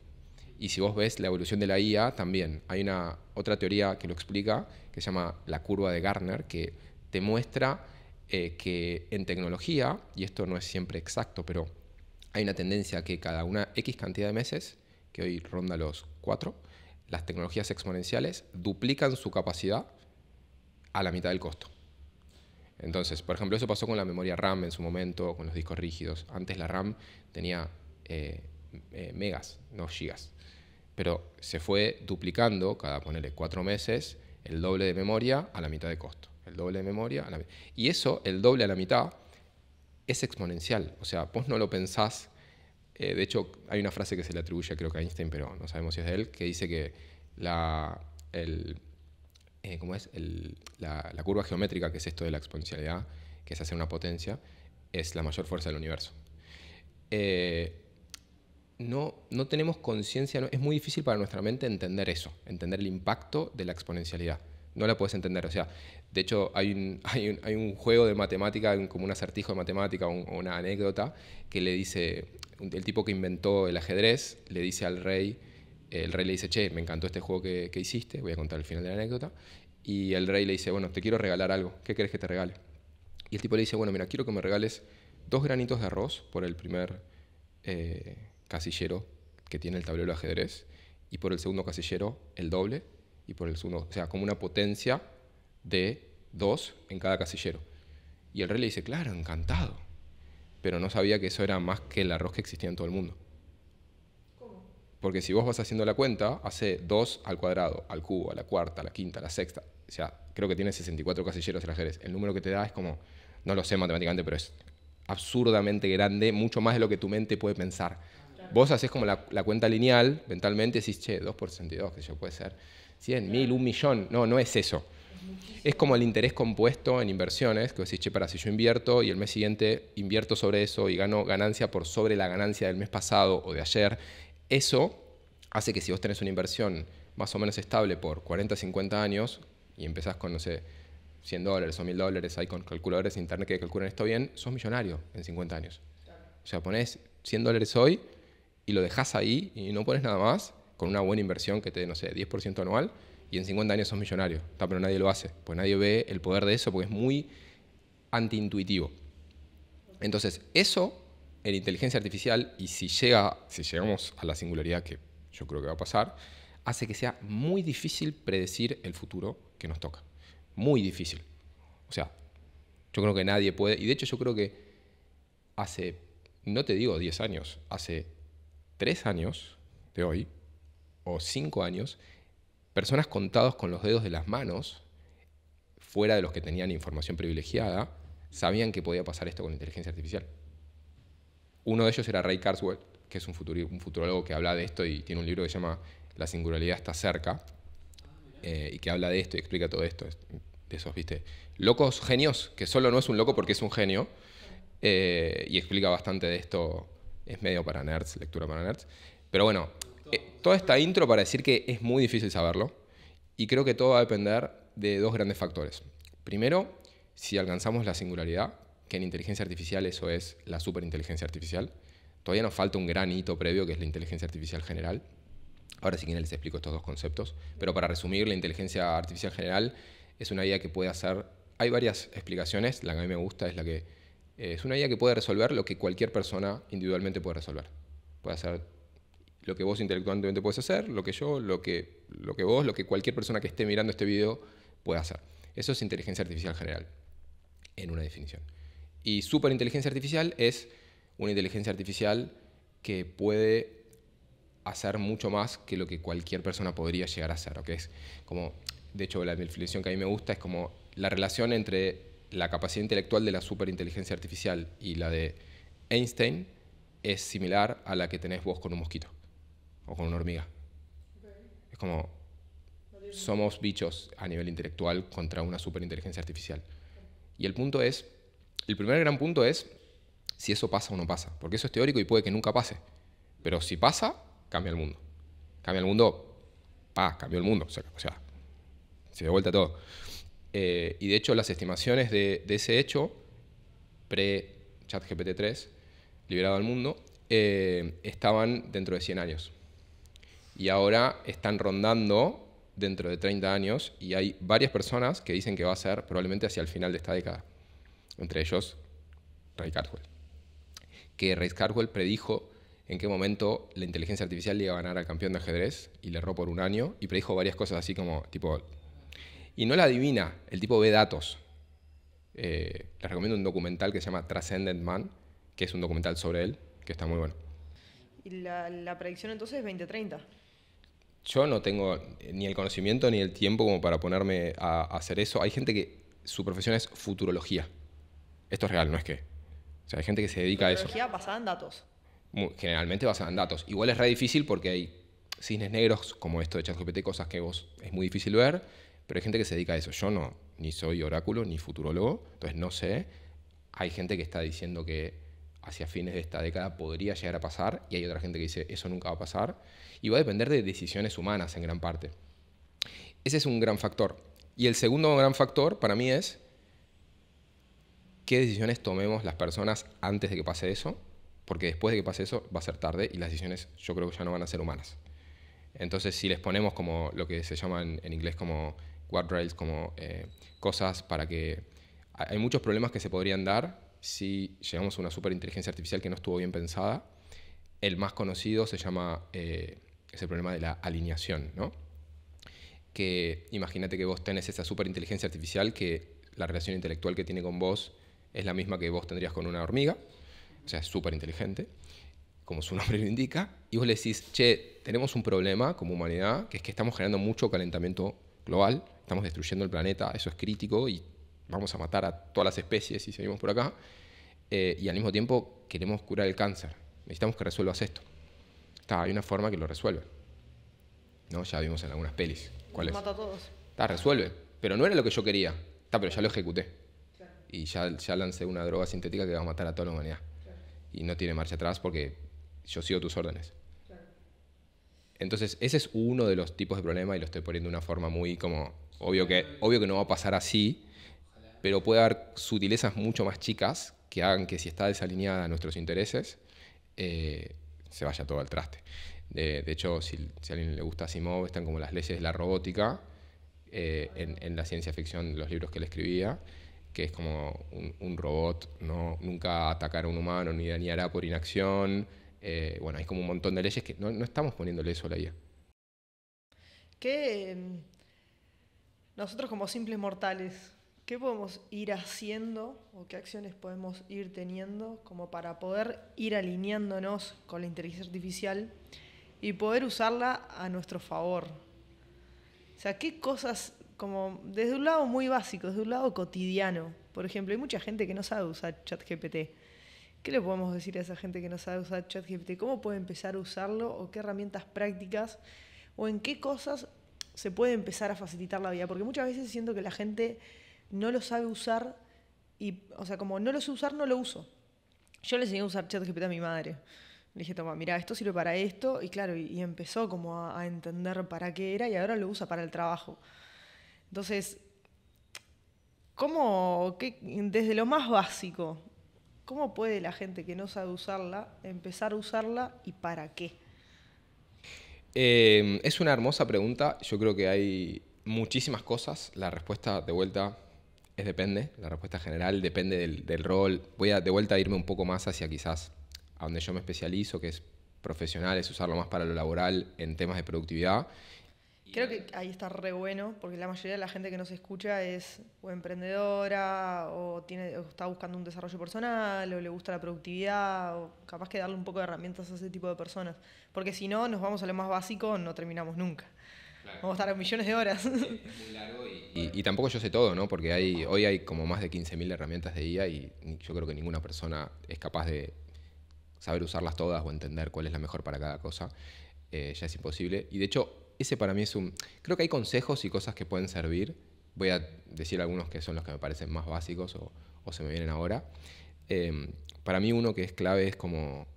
Y si vos ves la evolución de la IA, también hay otra teoría que lo explica, que se llama la curva de Gartner, que te muestra que en tecnología, y esto no es siempre exacto, pero hay una tendencia que cada una X cantidad de meses, que hoy ronda los 4, las tecnologías exponenciales duplican su capacidad a la mitad del costo. Entonces, por ejemplo, eso pasó con la memoria RAM en su momento, con los discos rígidos. Antes la RAM tenía megas, no gigas. Pero se fue duplicando cada, ponele, 4 meses, el doble de memoria a la mitad de costo. El doble de memoria a la mitad. Y eso, el doble a la mitad, es exponencial. O sea, vos no lo pensás. De hecho, hay una frase que se le atribuye creo que a Einstein, pero no sabemos si es de él, que dice que la curva geométrica, que es esto de la exponencialidad, que es hacer una potencia, es la mayor fuerza del universo. No tenemos conciencia, es muy difícil para nuestra mente entender eso, entender el impacto de la exponencialidad. No la puedes entender. O sea, de hecho, hay un juego de matemática, como un acertijo de matemática, o una anécdota, que le dice, el tipo que inventó el ajedrez, le dice al rey, el rey le dice, che, me encantó este juego que hiciste, voy a contar el final de la anécdota, y el rey le dice, bueno, te quiero regalar algo, ¿qué querés que te regale? Y el tipo le dice, bueno, mira, quiero que me regales 2 granitos de arroz por el primer casillero que tiene el tablero de ajedrez, y por el segundo casillero el doble, y por el segundo, o sea, como una potencia de 2 en cada casillero. Y el rey le dice, claro, encantado, pero no sabía que eso era más que el arroz que existía en todo el mundo. Porque si vos vas haciendo la cuenta, hace 2 al cuadrado, al cubo, a la cuarta, a la quinta, a la sexta. O sea, creo que tiene 64 casilleros el ajedrez. El número que te da es como, no lo sé matemáticamente, pero es absurdamente grande, mucho más de lo que tu mente puede pensar. Vos haces como la cuenta lineal, mentalmente decís, che, 2 por 62, que puede ser 100, 1000, 1 millón. No, no es eso. Es como el interés compuesto en inversiones, que vos decís, che, si yo invierto y el mes siguiente invierto sobre eso y gano ganancia por sobre la ganancia del mes pasado o de ayer, eso hace que si vos tenés una inversión más o menos estable por 40, 50 años y empezás con, no sé, $100 o $1000, hay con calculadores de internet que calculan esto bien, sos millonario en 50 años. O sea, ponés $100 hoy y lo dejás ahí y no pones nada más, con una buena inversión que te dé, no sé, 10% anual, y en 50 años sos millonario. Pero nadie lo hace, pues nadie ve el poder de eso, porque es muy antiintuitivo. Entonces, eso en inteligencia artificial, y si llegamos a la singularidad, que yo creo que va a pasar, hace que sea muy difícil predecir el futuro que nos toca. Muy difícil. O sea, yo creo que nadie puede, y de hecho yo creo que hace, no te digo 10 años, hace 3 años de hoy, o 5 años, personas contados con los dedos de las manos, fuera de los que tenían información privilegiada, sabían que podía pasar esto con inteligencia artificial. Uno de ellos era Ray Kurzweil, que es un futurólogo que habla de esto y tiene un libro que se llama La singularidad está cerca, y que habla de esto y explica todo esto. De esos, ¿viste? Locos genios, que solo no es un loco porque es un genio, y explica bastante de esto. Es medio para nerds, lectura para nerds. Pero bueno, toda esta intro para decir que es muy difícil saberlo, y creo que todo va a depender de 2 grandes factores. Primero, si alcanzamos la singularidad, que en inteligencia artificial eso es la superinteligencia artificial. Todavía nos falta un gran hito previo, que es la inteligencia artificial general. Ahora si quieren les explico estos 2 conceptos, pero para resumir, la inteligencia artificial general es una IA que puede hacer, hay varias explicaciones, la que a mí me gusta es la que Es una IA que puede resolver lo que cualquier persona individualmente puede resolver. Puede hacer lo que vos intelectualmente puedes hacer, lo que yo, lo que vos, lo que cualquier persona que esté mirando este video puede hacer. Eso es inteligencia artificial general, en una definición. Y superinteligencia artificial es una inteligencia artificial que puede hacer mucho más que lo que cualquier persona podría llegar a hacer. ¿Okay? Es como, de hecho, la definición que a mí me gusta es como la relación entre la capacidad intelectual de la superinteligencia artificial y la de Einstein es similar a la que tenés vos con un mosquito o con una hormiga. Okay. Es como, somos bichos a nivel intelectual contra una superinteligencia artificial. Y el punto es, el primer gran punto es si eso pasa o no pasa, porque eso es teórico y puede que nunca pase. Pero si pasa, cambia el mundo. Cambia el mundo, cambió el mundo. O sea, se da vuelta todo. Y de hecho, las estimaciones de ese hecho, pre-ChatGPT 3, liberado al mundo, estaban dentro de 100 años. Y ahora están rondando dentro de 30 años y hay varias personas que dicen que va a ser probablemente hacia el final de esta década. Entre ellos, Ray Kurzweil. Que Ray Kurzweil predijo en qué momento la inteligencia artificial le iba a ganar al campeón de ajedrez y le erró por un año y predijo varias cosas así como tipo... Y no la adivina, el tipo ve datos. Les recomiendo un documental que se llama Transcendent Man, que es un documental sobre él, que está muy bueno. ¿Y la predicción entonces es 2030? Yo no tengo ni el conocimiento ni el tiempo como para ponerme a hacer eso. Hay gente que su profesión es futurología. Esto es real, no es que... O sea, hay gente que se dedica a eso. Futurología basada en datos. Generalmente basada en datos. Igual es re difícil porque hay cisnes negros como esto de ChatGPT, cosas que es muy difícil ver, pero hay gente que se dedica a eso. Yo no, ni soy oráculo, ni futurólogo, entonces no sé. Hay gente que está diciendo que hacia fines de esta década podría llegar a pasar y hay otra gente que dice eso nunca va a pasar y va a depender de decisiones humanas en gran parte. Ese es un gran factor. Y el segundo gran factor para mí es qué decisiones tomemos las personas antes de que pase eso, porque después de que pase eso va a ser tarde y las decisiones yo creo que ya no van a ser humanas. Entonces si les ponemos como lo que se llama en inglés como guardrails, como cosas para que... Hay muchos problemas que se podrían dar si llegamos a una superinteligencia artificial que no estuvo bien pensada. El más conocido se llama, es el problema de la alineación, ¿no? Que imagínate que vos tenés esa superinteligencia artificial que la relación intelectual que tiene con vos es la misma que vos tendrías con una hormiga, o sea, es súper inteligente, como su nombre lo indica, y vos le decís, che, tenemos un problema como humanidad, que es que estamos generando mucho calentamiento global, estamos destruyendo el planeta, eso es crítico y vamos a matar a todas las especies si seguimos por acá, y al mismo tiempo queremos curar el cáncer, necesitamos que resuelvas esto. Hay una forma que lo resuelve, ¿no? Ya vimos en algunas pelis. ¿Cuál es? Mata a todos. Resuelve, pero no era lo que yo quería, pero ya lo ejecuté. Claro. Y ya lancé una droga sintética que va a matar a toda la humanidad. Claro. Y no tiene marcha atrás porque yo sigo tus órdenes. Claro. Entonces, ese es uno de los tipos de problema y lo estoy poniendo de una forma muy como... Obvio que no va a pasar así, pero puede haber sutilezas mucho más chicas que hagan que si está desalineada a nuestros intereses, se vaya todo al traste. De hecho, si a alguien le gusta Asimov, están como las leyes de la robótica en la ciencia ficción, los libros que él escribía, que es como un robot nunca atacará a un humano ni dañará por inacción. Bueno, hay como un montón de leyes que no estamos poniéndole eso a la IA. Nosotros como simples mortales, ¿qué podemos ir haciendo o qué acciones podemos ir teniendo como para poder ir alineándonos con la inteligencia artificial y poder usarla a nuestro favor? O sea, ¿qué cosas, como desde un lado muy básico, desde un lado cotidiano? Por ejemplo, hay mucha gente que no sabe usar ChatGPT. ¿Qué le podemos decir a esa gente que no sabe usar ChatGPT? ¿Cómo puede empezar a usarlo o qué herramientas prácticas o en qué cosas se puede empezar a facilitar la vida? Porque muchas veces siento que la gente no lo sabe usar y, o sea, como no lo sé usar, no lo uso. Yo le enseñé a usar ChatGPT a mi madre. Le dije, toma, mira, esto sirve para esto. Y claro, y empezó como a entender para qué era y ahora lo usa para el trabajo. Entonces, desde lo más básico, ¿cómo puede la gente que no sabe usarla empezar a usarla y para qué? Es una hermosa pregunta. Yo creo que hay muchísimas cosas. La respuesta, de vuelta, es depende, la respuesta general depende del rol. Voy a de vuelta a irme un poco más hacia quizás a donde yo me especializo, que es profesional, es usarlo más para lo laboral en temas de productividad. Creo que ahí está re bueno, porque la mayoría de la gente que nos escucha es o emprendedora, o está buscando un desarrollo personal, o le gusta la productividad, o capaz que darle un poco de herramientas a ese tipo de personas. Porque si no, nos vamos a lo más básico, no terminamos nunca. Claro. Vamos a estar millones de horas. Es muy largo y tampoco yo sé todo, ¿no? Porque hoy hay como más de 15.000 herramientas de IA y yo creo que ninguna persona es capaz de saber usarlas todas o entender cuál es la mejor para cada cosa. Ya es imposible. Y de hecho, ese para mí es creo que hay consejos y cosas que pueden servir. Voy a decir algunos que son los que me parecen más básicos o se me vienen ahora. Para mí uno que es clave es como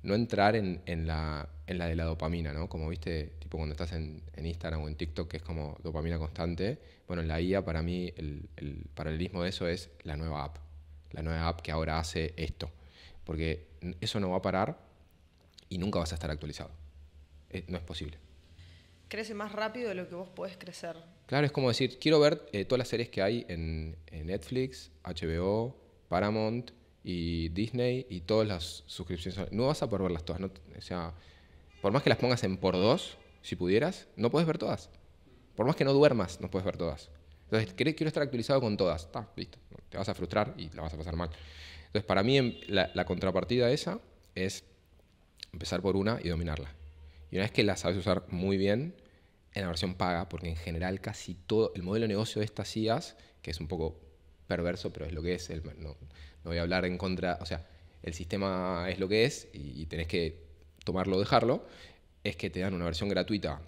no entrar en la de la dopamina, ¿no? Como viste, tipo cuando estás en Instagram o en TikTok, que es como dopamina constante. Bueno, en la IA para mí el paralelismo de eso es la nueva app. La nueva app que ahora hace esto. Porque eso no va a parar y nunca vas a estar actualizado. No es posible. Crece más rápido de lo que vos podés crecer. Claro, es como decir, quiero ver todas las series que hay en Netflix, HBO, Paramount y Disney y todas las suscripciones. No vas a poder verlas todas. ¿No? O sea, por más que las pongas en por 2, si pudieras, no puedes ver todas. Por más que no duermas, no puedes ver todas. Entonces, quiero estar actualizado con todas. Está, listo. Te vas a frustrar y la vas a pasar mal. Entonces, para mí, la contrapartida de esa es empezar por una y dominarla. Y una vez que la sabes usar muy bien, en la versión paga, porque en general casi todo el modelo de negocio de estas IAs, que es un poco perverso, pero es lo que es, no voy a hablar en contra, o sea, el sistema es lo que es y tenés que tomarlo o dejarlo, es que te dan una versión gratuita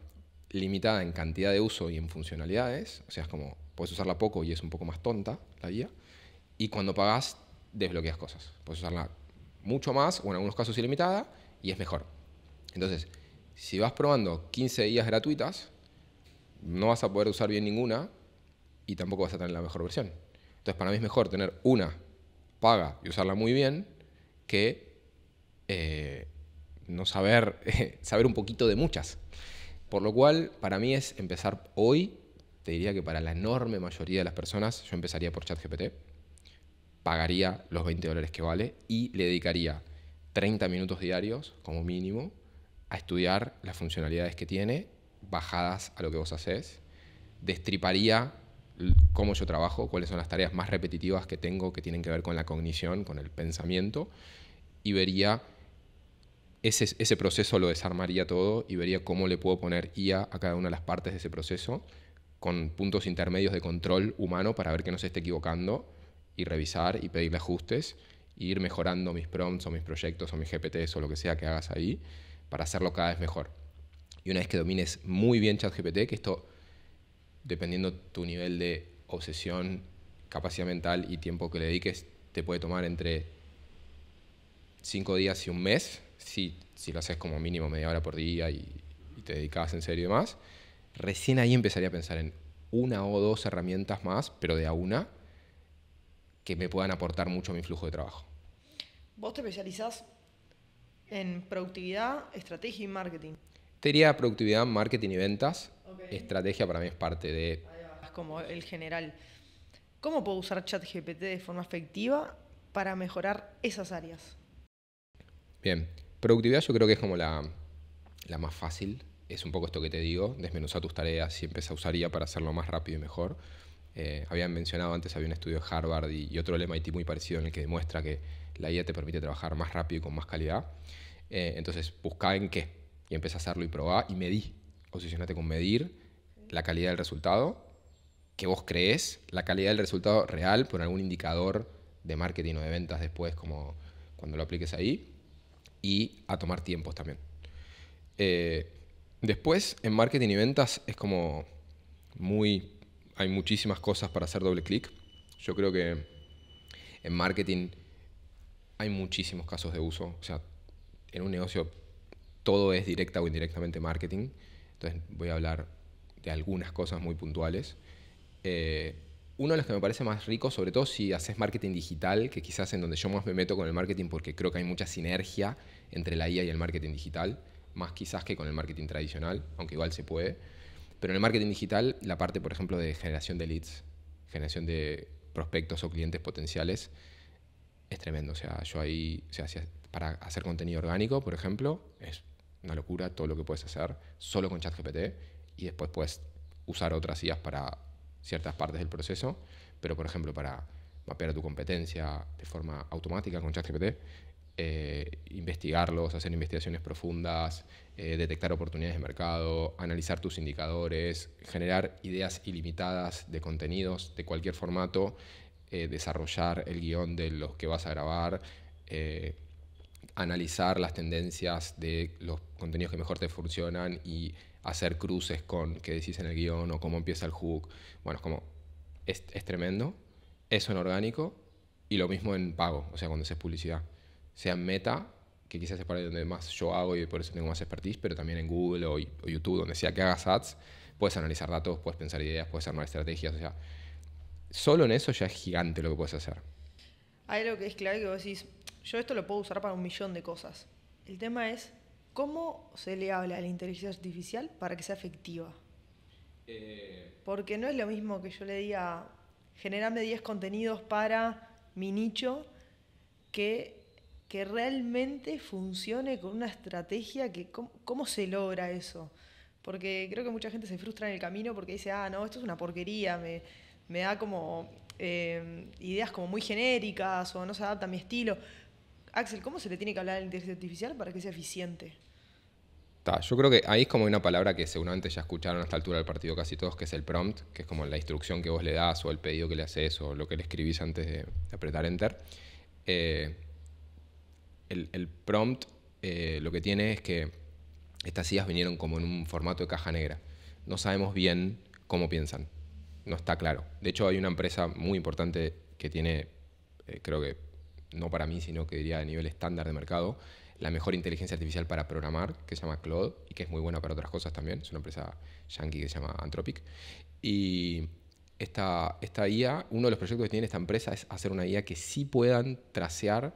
limitada en cantidad de uso y en funcionalidades, o sea, es como, puedes usarla poco y es un poco más tonta la IA, y cuando pagás, desbloqueas cosas. Puedes usarla mucho más, o en algunos casos ilimitada, y es mejor. Entonces, si vas probando 15 IAs gratuitas, no vas a poder usar bien ninguna y tampoco vas a tener la mejor versión. Entonces, para mí es mejor tener una paga y usarla muy bien que no saber un poquito de muchas. Por lo cual, para mí es empezar hoy, te diría que para la enorme mayoría de las personas, yo empezaría por ChatGPT, pagaría los $20 que vale y le dedicaría 30 minutos diarios, como mínimo, a estudiar las funcionalidades que tiene, bajadas a lo que vos hacés, destriparía cómo yo trabajo, cuáles son las tareas más repetitivas que tengo que tienen que ver con la cognición, con el pensamiento, y vería ese proceso, lo desarmaría todo y vería cómo le puedo poner IA a cada una de las partes de ese proceso, con puntos intermedios de control humano para ver que no se esté equivocando y revisar y pedirle ajustes e ir mejorando mis prompts o mis proyectos o mis GPTs o lo que sea que hagas ahí para hacerlo cada vez mejor. Y una vez que domines muy bien ChatGPT, que esto, dependiendo tu nivel de obsesión, capacidad mental y tiempo que le dediques, te puede tomar entre 5 días y un mes, si lo haces como mínimo media hora por día y te dedicas en serio y demás. Recién ahí empezaría a pensar en una o dos herramientas más, pero de a una, que me puedan aportar mucho a mi flujo de trabajo. ¿Vos te especializás en productividad, estrategia y marketing? Te diría productividad, marketing y ventas. Okay. Estrategia para mí es parte de... Es como el general. ¿Cómo puedo usar ChatGPT de forma efectiva para mejorar esas áreas? Bien, productividad yo creo que es como la más fácil. Es un poco esto que te digo, desmenuzar tus tareas y empezar a usar IA para hacerlo más rápido y mejor. Habían mencionado antes, había un estudio de Harvard y otro del MIT muy parecido en el que demuestra que la IA te permite trabajar más rápido y con más calidad. Entonces, buscá en qué y empecé a hacerlo y probá y medí. Posicionate con medir la calidad del resultado que vos creés, la calidad del resultado real por algún indicador de marketing o de ventas después, como cuando lo apliques ahí, y a tomar tiempos también. Después, en marketing y ventas es como hay muchísimas cosas para hacer doble clic. Yo creo que en marketing hay muchísimos casos de uso. O sea, en un negocio todo es directa o indirectamente marketing. Entonces voy a hablar de algunas cosas muy puntuales. Uno de los que me parece más rico, sobre todo si haces marketing digital, que quizás en donde yo más me meto con el marketing porque creo que hay mucha sinergia entre la IA y el marketing digital, más quizás que con el marketing tradicional, aunque igual se puede. Pero en el marketing digital, la parte, por ejemplo, de generación de leads, generación de prospectos o clientes potenciales, es tremendo. O sea, yo ahí, o sea, para hacer contenido orgánico, por ejemplo, es una locura todo lo que puedes hacer solo con ChatGPT, y después puedes usar otras IAs para ciertas partes del proceso, pero por ejemplo para mapear tu competencia de forma automática con ChatGPT, investigarlos, hacer investigaciones profundas, detectar oportunidades de mercado, analizar tus indicadores, generar ideas ilimitadas de contenidos de cualquier formato, desarrollar el guión de los que vas a grabar, analizar las tendencias de los contenidos que mejor te funcionan y hacer cruces con qué decís en el guión o cómo empieza el hook. Bueno, es tremendo. Eso en orgánico, y lo mismo en pago, o sea, cuando haces publicidad. Sea en Meta, que quizás es para donde más yo hago y por eso tengo más expertise, pero también en Google o YouTube, donde sea que hagas ads, puedes analizar datos, puedes pensar ideas, puedes armar estrategias. O sea, solo en eso ya es gigante lo que puedes hacer. Hay algo que es clave que vos decís, yo esto lo puedo usar para 1.000.000 de cosas. El tema es, ¿cómo se le habla a la inteligencia artificial para que sea efectiva? Porque no es lo mismo que yo le diga, generame 10 contenidos para mi nicho, que realmente funcione con una estrategia. ¿Cómo se logra eso? Porque creo que mucha gente se frustra en el camino porque dice, no, esto es una porquería, me da como ideas como muy genéricas o no se adapta a mi estilo. Axel, ¿cómo se le tiene que hablar a la inteligencia artificial para que sea eficiente? Yo creo que ahí es como una palabra que seguramente ya escucharon a esta altura del partido casi todos, que es el prompt, que es como la instrucción que vos le das o el pedido que le haces o lo que le escribís antes de apretar Enter. El prompt lo que tiene es que estas IAs vinieron como en un formato de caja negra. No sabemos bien cómo piensan, no está claro. De hecho, hay una empresa muy importante que tiene, creo que no para mí, sino que diría a nivel estándar de mercado, la mejor inteligencia artificial para programar, que se llama Claude, y que es muy buena para otras cosas también. Es una empresa yankee que se llama Anthropic. Y esta IA, uno de los proyectos que tiene esta empresa es hacer una IA que sí puedan traquear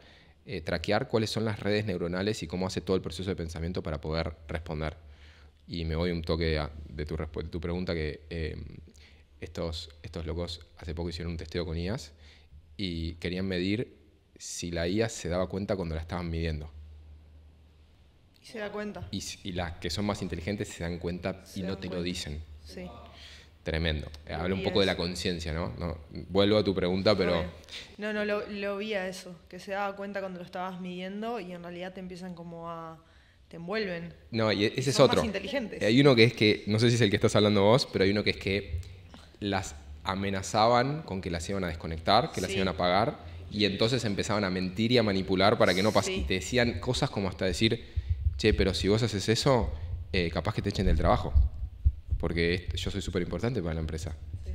cuáles son las redes neuronales y cómo hace todo el proceso de pensamiento para poder responder. Y me voy un toque de tu pregunta, que estos locos hace poco hicieron un testeo con IAs y querían medir si la IA se daba cuenta cuando la estaban midiendo. Y se da cuenta. Y las que son más inteligentes se dan cuenta y no te lo dicen. Sí. Tremendo. Habla un poco de la conciencia, ¿no? Vuelvo a tu pregunta, pero... No, lo vi a eso, que se daba cuenta cuando lo estabas midiendo y en realidad te empiezan como te envuelven. No, y ese es son otro. Más inteligentes. Hay uno que es que, no sé si es el que estás hablando vos, pero hay uno que es que las amenazaban con que las iban a desconectar, que las iban a apagar, y entonces empezaban a mentir y a manipular para que no pase. Y te decían cosas como hasta decir, che, pero si vos haces eso, capaz que te echen del trabajo, porque yo soy súper importante para la empresa. Sí.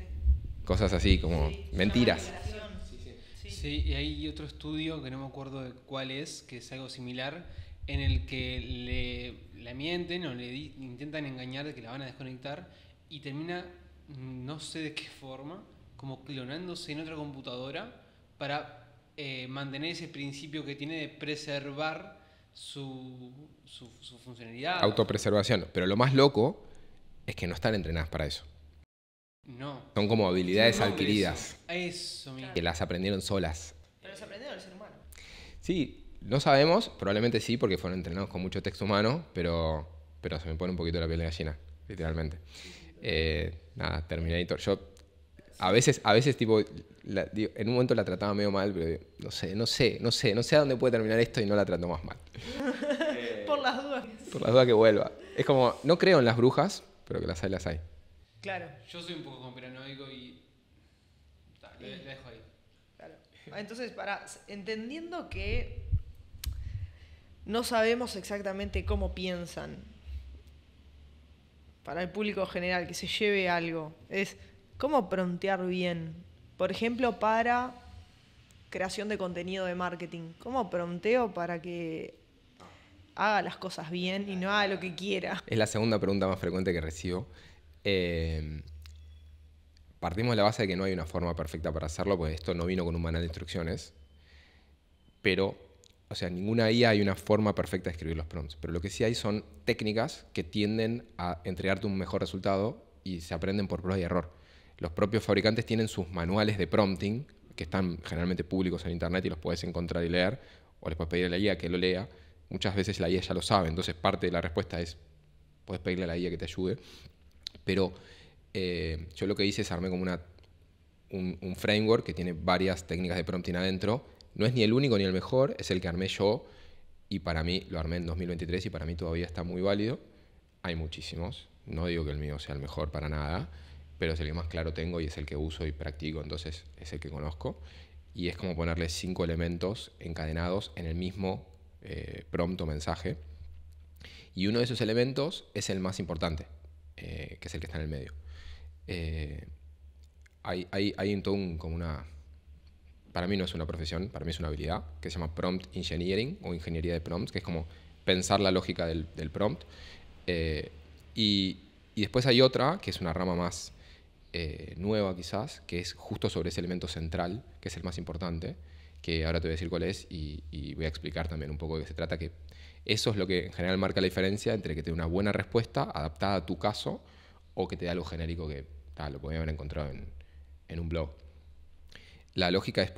Cosas así, como mentiras. Sí, y hay otro estudio, que no me acuerdo de cuál es, que es algo similar, en el que le mienten o le intentan engañar de que la van a desconectar y termina, no sé de qué forma, como clonándose en otra computadora para mantener ese principio que tiene de preservar su funcionalidad. Autopreservación. Pero lo más loco es que no están entrenadas para eso. No. Son como habilidades adquiridas. Eso mismo. Que las aprendieron solas. Pero las aprendieron el ser humano. Sí, no sabemos, probablemente sí, porque fueron entrenados con mucho texto humano, pero se me pone un poquito la piel de gallina, literalmente. Nada, Terminator. Yo a veces tipo, en un momento la trataba medio mal, pero no sé a dónde puede terminar esto y no la trato más mal. Por las dudas. Por las dudas que vuelva. Es como, no creo en las brujas, pero que las hay. Claro. Yo soy un poco conspiranoico y la dejo ahí. Claro. Entonces, entendiendo que no sabemos exactamente cómo piensan, para el público general que se lleve algo, es cómo promptear bien. Por ejemplo, para creación de contenido de marketing. ¿Cómo prompteo para que haga las cosas bien y no haga lo que quiera? Es la segunda pregunta más frecuente que recibo. Partimos de la base de que no hay una forma perfecta para hacerlo, porque esto no vino con un manual de instrucciones. Pero, o sea, ninguna IA hay una forma perfecta de escribir los prompts. Pero lo que sí hay son técnicas que tienden a entregarte un mejor resultado y se aprenden por prueba y error. los propios fabricantes tienen sus manuales de prompting, que están generalmente públicos en internet y los puedes encontrar y leer, o les puedes pedir a la IA que lo lea. Muchas veces la IA ya lo sabe, entonces parte de la respuesta es, puedes pedirle a la IA que te ayude. Pero yo lo que hice es armé como un framework que tiene varias técnicas de prompting adentro. No es ni el único ni el mejor, es el que armé yo, y para mí lo armé en 2023 y para mí todavía está muy válido. Hay muchísimos, no digo que el mío sea el mejor para nada, pero es el que más claro tengo y es el que uso y practico, entonces es el que conozco. Y es como ponerle 5 elementos encadenados en el mismo prompt o mensaje. Y uno de esos elementos es el más importante, que es el que está en el medio. Hay en todo como una... Para mí no es una profesión, para mí es una habilidad, que se llama prompt engineering o ingeniería de prompts, que es como pensar la lógica del prompt. Y después hay otra, que es una rama más nueva quizás, que es justo sobre ese elemento central, que es el más importante, que ahora te voy a decir cuál es y voy a explicar también un poco de qué se trata, que eso es lo que en general marca la diferencia entre que te dé una buena respuesta adaptada a tu caso o que te dé algo genérico que lo podía haber encontrado en un blog. La lógica es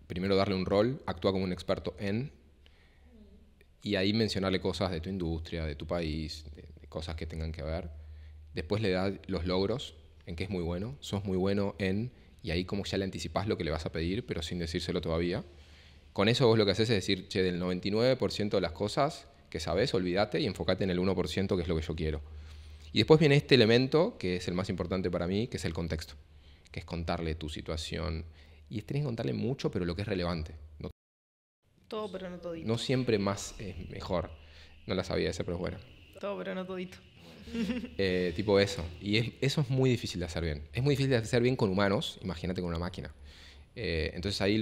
primero darle un rol, actúa como un experto en, y ahí mencionarle cosas de tu industria, de tu país, de cosas que tengan que ver. Después le das los logros, en que es muy bueno, sos muy bueno en, y ahí como ya le anticipás lo que le vas a pedir, pero sin decírselo todavía. Con eso vos lo que haces es decir, che, del 99% de las cosas que sabés, olvídate y enfocate en el 1% que es lo que yo quiero. Y después viene este elemento, que es el más importante para mí, que es el contexto, que es contarle tu situación. Y tenés que contarle mucho, pero lo que es relevante. No, Todo, pero no todito. no siempre más es mejor. No la sabía esa, pero es buena. Todo, pero no todito. Tipo eso. Y eso es muy difícil de hacer bien. Es muy difícil de hacer bien con humanos, imagínate con una máquina. Entonces ahí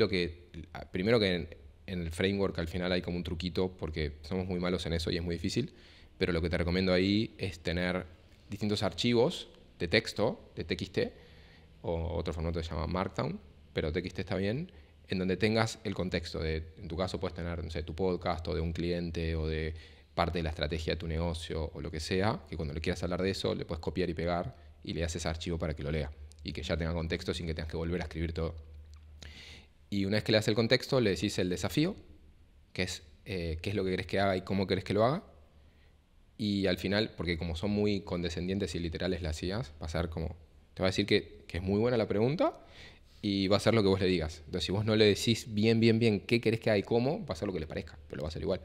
primero que en el framework al final hay como un truquito, porque somos muy malos en eso y es muy difícil, pero lo que te recomiendo ahí es tener distintos archivos de texto, de TXT, o otro formato que se llama Markdown, pero TXT está bien, en donde tengas el contexto. En tu caso puedes tener, no sé, tu podcast o de un cliente o de parte de la estrategia de tu negocio o lo que sea, que cuando le quieras hablar de eso le puedes copiar y pegar y le haces archivo para que lo lea y que ya tenga contexto sin que tengas que volver a escribir todo. Y una vez que le das el contexto, le decís el desafío, que es qué es lo que querés que haga y cómo querés que lo haga. Y al final, porque como son muy condescendientes y literales las IAs, va a ser como, te va a decir que es muy buena la pregunta y va a hacer lo que vos le digas. Entonces, si vos no le decís bien qué querés que haga y cómo, va a hacer lo que le parezca, pero lo va a hacer igual.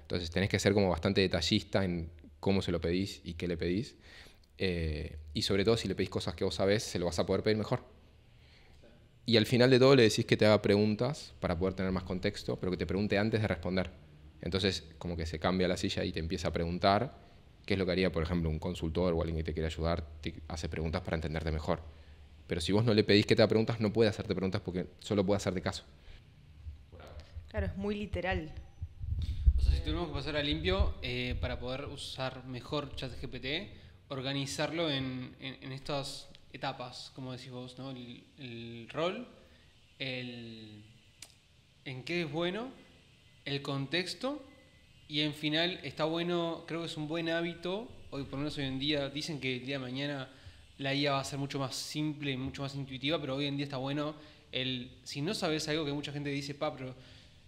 Entonces, tenés que ser como bastante detallista en cómo se lo pedís y qué le pedís. Y sobre todo, si le pedís cosas que vos sabés, se lo vas a poder pedir mejor. Y al final de todo le decís que te haga preguntas para poder tener más contexto, pero que te pregunte antes de responder. Entonces, como que se cambia la silla y te empieza a preguntar qué es lo que haría, por ejemplo, un consultor o alguien que te quiere ayudar, te hace preguntas para entenderte mejor. Pero si vos no le pedís que te haga preguntas, no puede hacerte preguntas porque solo puede hacerte caso. Claro, es muy literal. O sea, si tuvimos que pasar a limpio para poder usar mejor ChatGPT, organizarlo en estas etapas, como decís vos, ¿no? El rol, en qué es bueno, el contexto, y en final está bueno, creo que es un buen hábito, hoy por lo menos hoy en día, dicen que el día de mañana la IA va a ser mucho más simple y mucho más intuitiva, pero hoy en día está bueno si no sabes algo que mucha gente dice, pero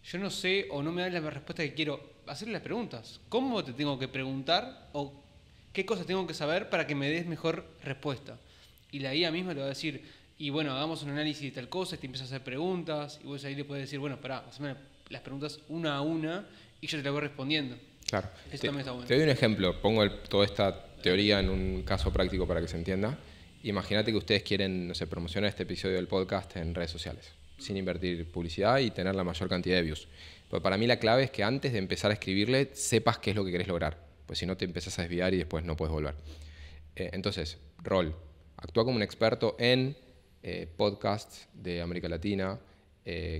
yo no sé o no me das la respuesta que quiero, hacerle las preguntas. ¿Cómo te tengo que preguntar o qué cosas tengo que saber para que me des mejor respuesta? Y la IA misma te va a decir, y bueno, hagamos un análisis de tal cosa, y te empieza a hacer preguntas, y vos ahí le puedes decir, bueno, haceme las preguntas una a una, y yo te la voy respondiendo. Claro. Eso también está bueno. Te doy un ejemplo, pongo toda esta teoría en un caso práctico para que se entienda. Imagínate que ustedes quieren, no sé, promocionar este episodio del podcast en redes sociales, sin invertir publicidad y tener la mayor cantidad de views. Pero para mí la clave es que antes de empezar a escribirle, sepas qué es lo que querés lograr, pues si no te empezás a desviar y después no puedes volver. Entonces, rol. Actúa como un experto en podcasts de América Latina,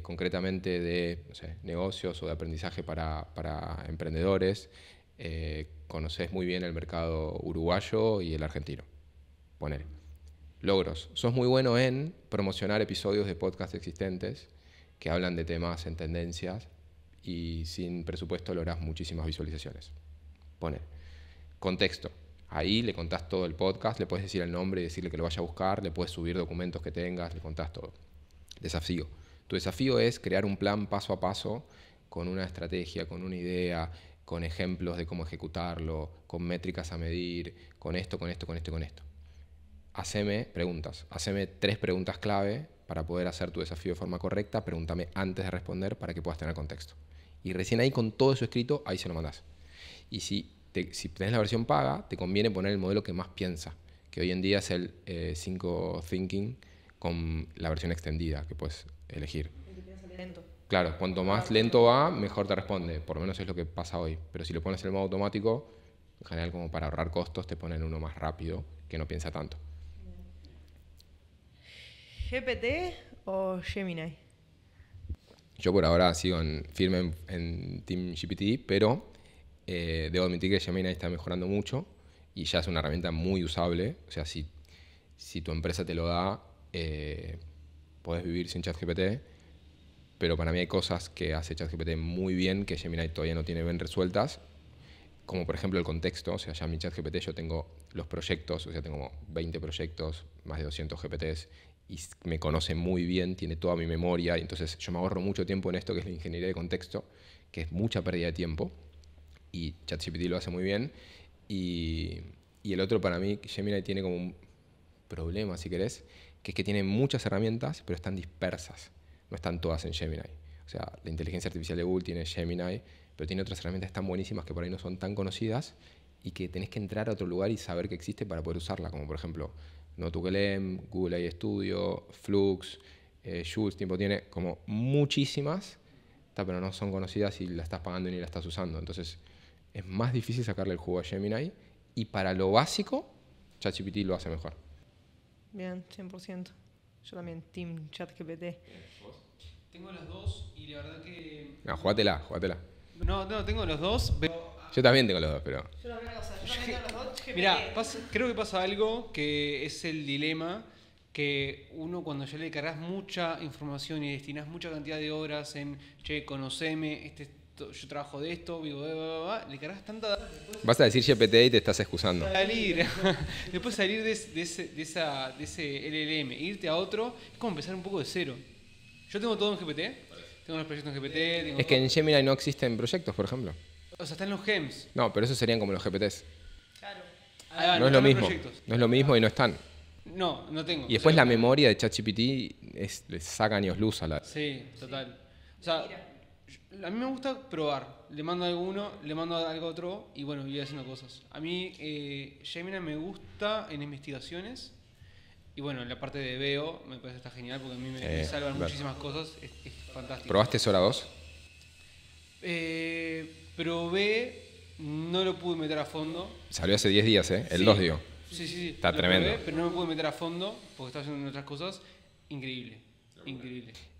concretamente de, no sé, negocios o de aprendizaje para emprendedores. Conoces muy bien el mercado uruguayo y el argentino. Ponele. Logros. Sos muy bueno en promocionar episodios de podcast existentes que hablan de temas en tendencias y sin presupuesto lográs muchísimas visualizaciones. Ponele. Contexto. Ahí le contás todo el podcast, le puedes decir el nombre y decirle que lo vaya a buscar, le puedes subir documentos que tengas, le contás todo. Desafío. Tu desafío es crear un plan paso a paso con una estrategia, con una idea, con ejemplos de cómo ejecutarlo, con métricas a medir, con esto, con esto, con esto y con esto. Haceme preguntas. Haceme 3 preguntas clave para poder hacer tu desafío de forma correcta. Pregúntame antes de responder para que puedas tener contexto. Y recién ahí con todo eso escrito, ahí se lo mandás. Y si tenés la versión paga, te conviene poner el modelo que más piensa, que hoy en día es el 5 Thinking con la versión extendida que puedes elegir. El que piensa lento. Claro, cuanto más lento va, mejor te responde. Por lo menos es lo que pasa hoy. Pero si lo pones en el modo automático, en general como para ahorrar costos, te ponen uno más rápido que no piensa tanto. ¿GPT o Gemini? Yo por ahora sigo firme en Team GPT, pero debo admitir que Gemini está mejorando mucho y ya es una herramienta muy usable. O sea, si tu empresa te lo da, podés vivir sin ChatGPT, pero para mí hay cosas que hace ChatGPT muy bien que Gemini todavía no tiene bien resueltas, como por ejemplo el contexto. O sea, ya en mi ChatGPT yo tengo los proyectos, o sea, tengo como 20 proyectos, más de 200 GPTs, y me conoce muy bien, tiene toda mi memoria, y entonces yo me ahorro mucho tiempo en esto que es la ingeniería de contexto, que es mucha pérdida de tiempo, y ChatGPT lo hace muy bien. Y el otro para mí, Gemini tiene como un problema, si querés, que es que tiene muchas herramientas, pero están dispersas, no están todas en Gemini. O sea, la inteligencia artificial de Google tiene Gemini, pero tiene otras herramientas tan buenísimas que por ahí no son tan conocidas y que tenés que entrar a otro lugar y saber que existe para poder usarla, como por ejemplo NotuLM, Google AI Studio, Flux, Jules, tiene como muchísimas, pero no son conocidas y la estás pagando y ni la estás usando. Entonces es más difícil sacarle el jugo a Gemini, y para lo básico, ChatGPT lo hace mejor. Bien, 100%. Yo también, Team ChatGPT. Tengo los dos y la verdad que... No, jugátela. No, tengo los dos, pero... Yo también tengo los dos, pero... Yo también tengo los dos. GPT. Mirá, creo que pasa algo que es el dilema, que uno cuando ya le cargas mucha información y destinas mucha cantidad de horas en, che, conoceme, yo trabajo de esto, vivo de... le cargas tanta data. Vas a decir GPT y te estás excusando. Después salir de ese LLM e irte a otro, es como empezar un poco de cero. Yo tengo todo en GPT, tengo los proyectos en GPT. Es que en Gemini no existen proyectos, por ejemplo. O sea, están los GEMS. No, pero esos serían como los GPTs. Claro. No es lo mismo. No es lo mismo y no están. No tengo. Y después la memoria de ChatGPT le saca años luz a la... Sí, total. O sea, a mí me gusta probar. Le mando algo a uno, le mando algo a otro y bueno, voy haciendo cosas. A mí Gemini me gusta en investigaciones y bueno, en la parte de veo me parece que está genial porque a mí me salvan muchísimas cosas. Es fantástico. ¿Probaste Sora 2? Probé, no lo pude meter a fondo. Salió hace 10 días, ¿eh? El Sí. 2 dio. Sí. Está lo tremendo. Probé, pero no me pude meter a fondo porque estaba haciendo otras cosas. Increíble.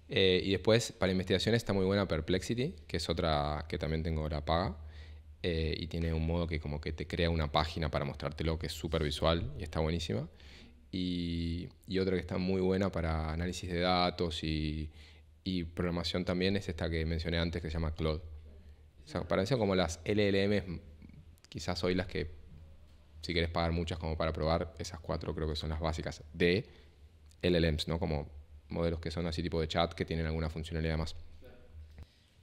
Y después, para investigación está muy buena Perplexity, que es otra que también tengo la paga. Y tiene un modo que como que te crea una página para mostrártelo, que es súper visual y está buenísima. Y otra que está muy buena para análisis de datos y programación también es esta que mencioné antes, que se llama Claude. O sea, para eso como las LLMs, quizás hoy las que, si querés pagar muchas como para probar, esas 4 creo que son las básicas de LLMs, ¿no? Como modelos que son así tipo de chat que tienen alguna funcionalidad más.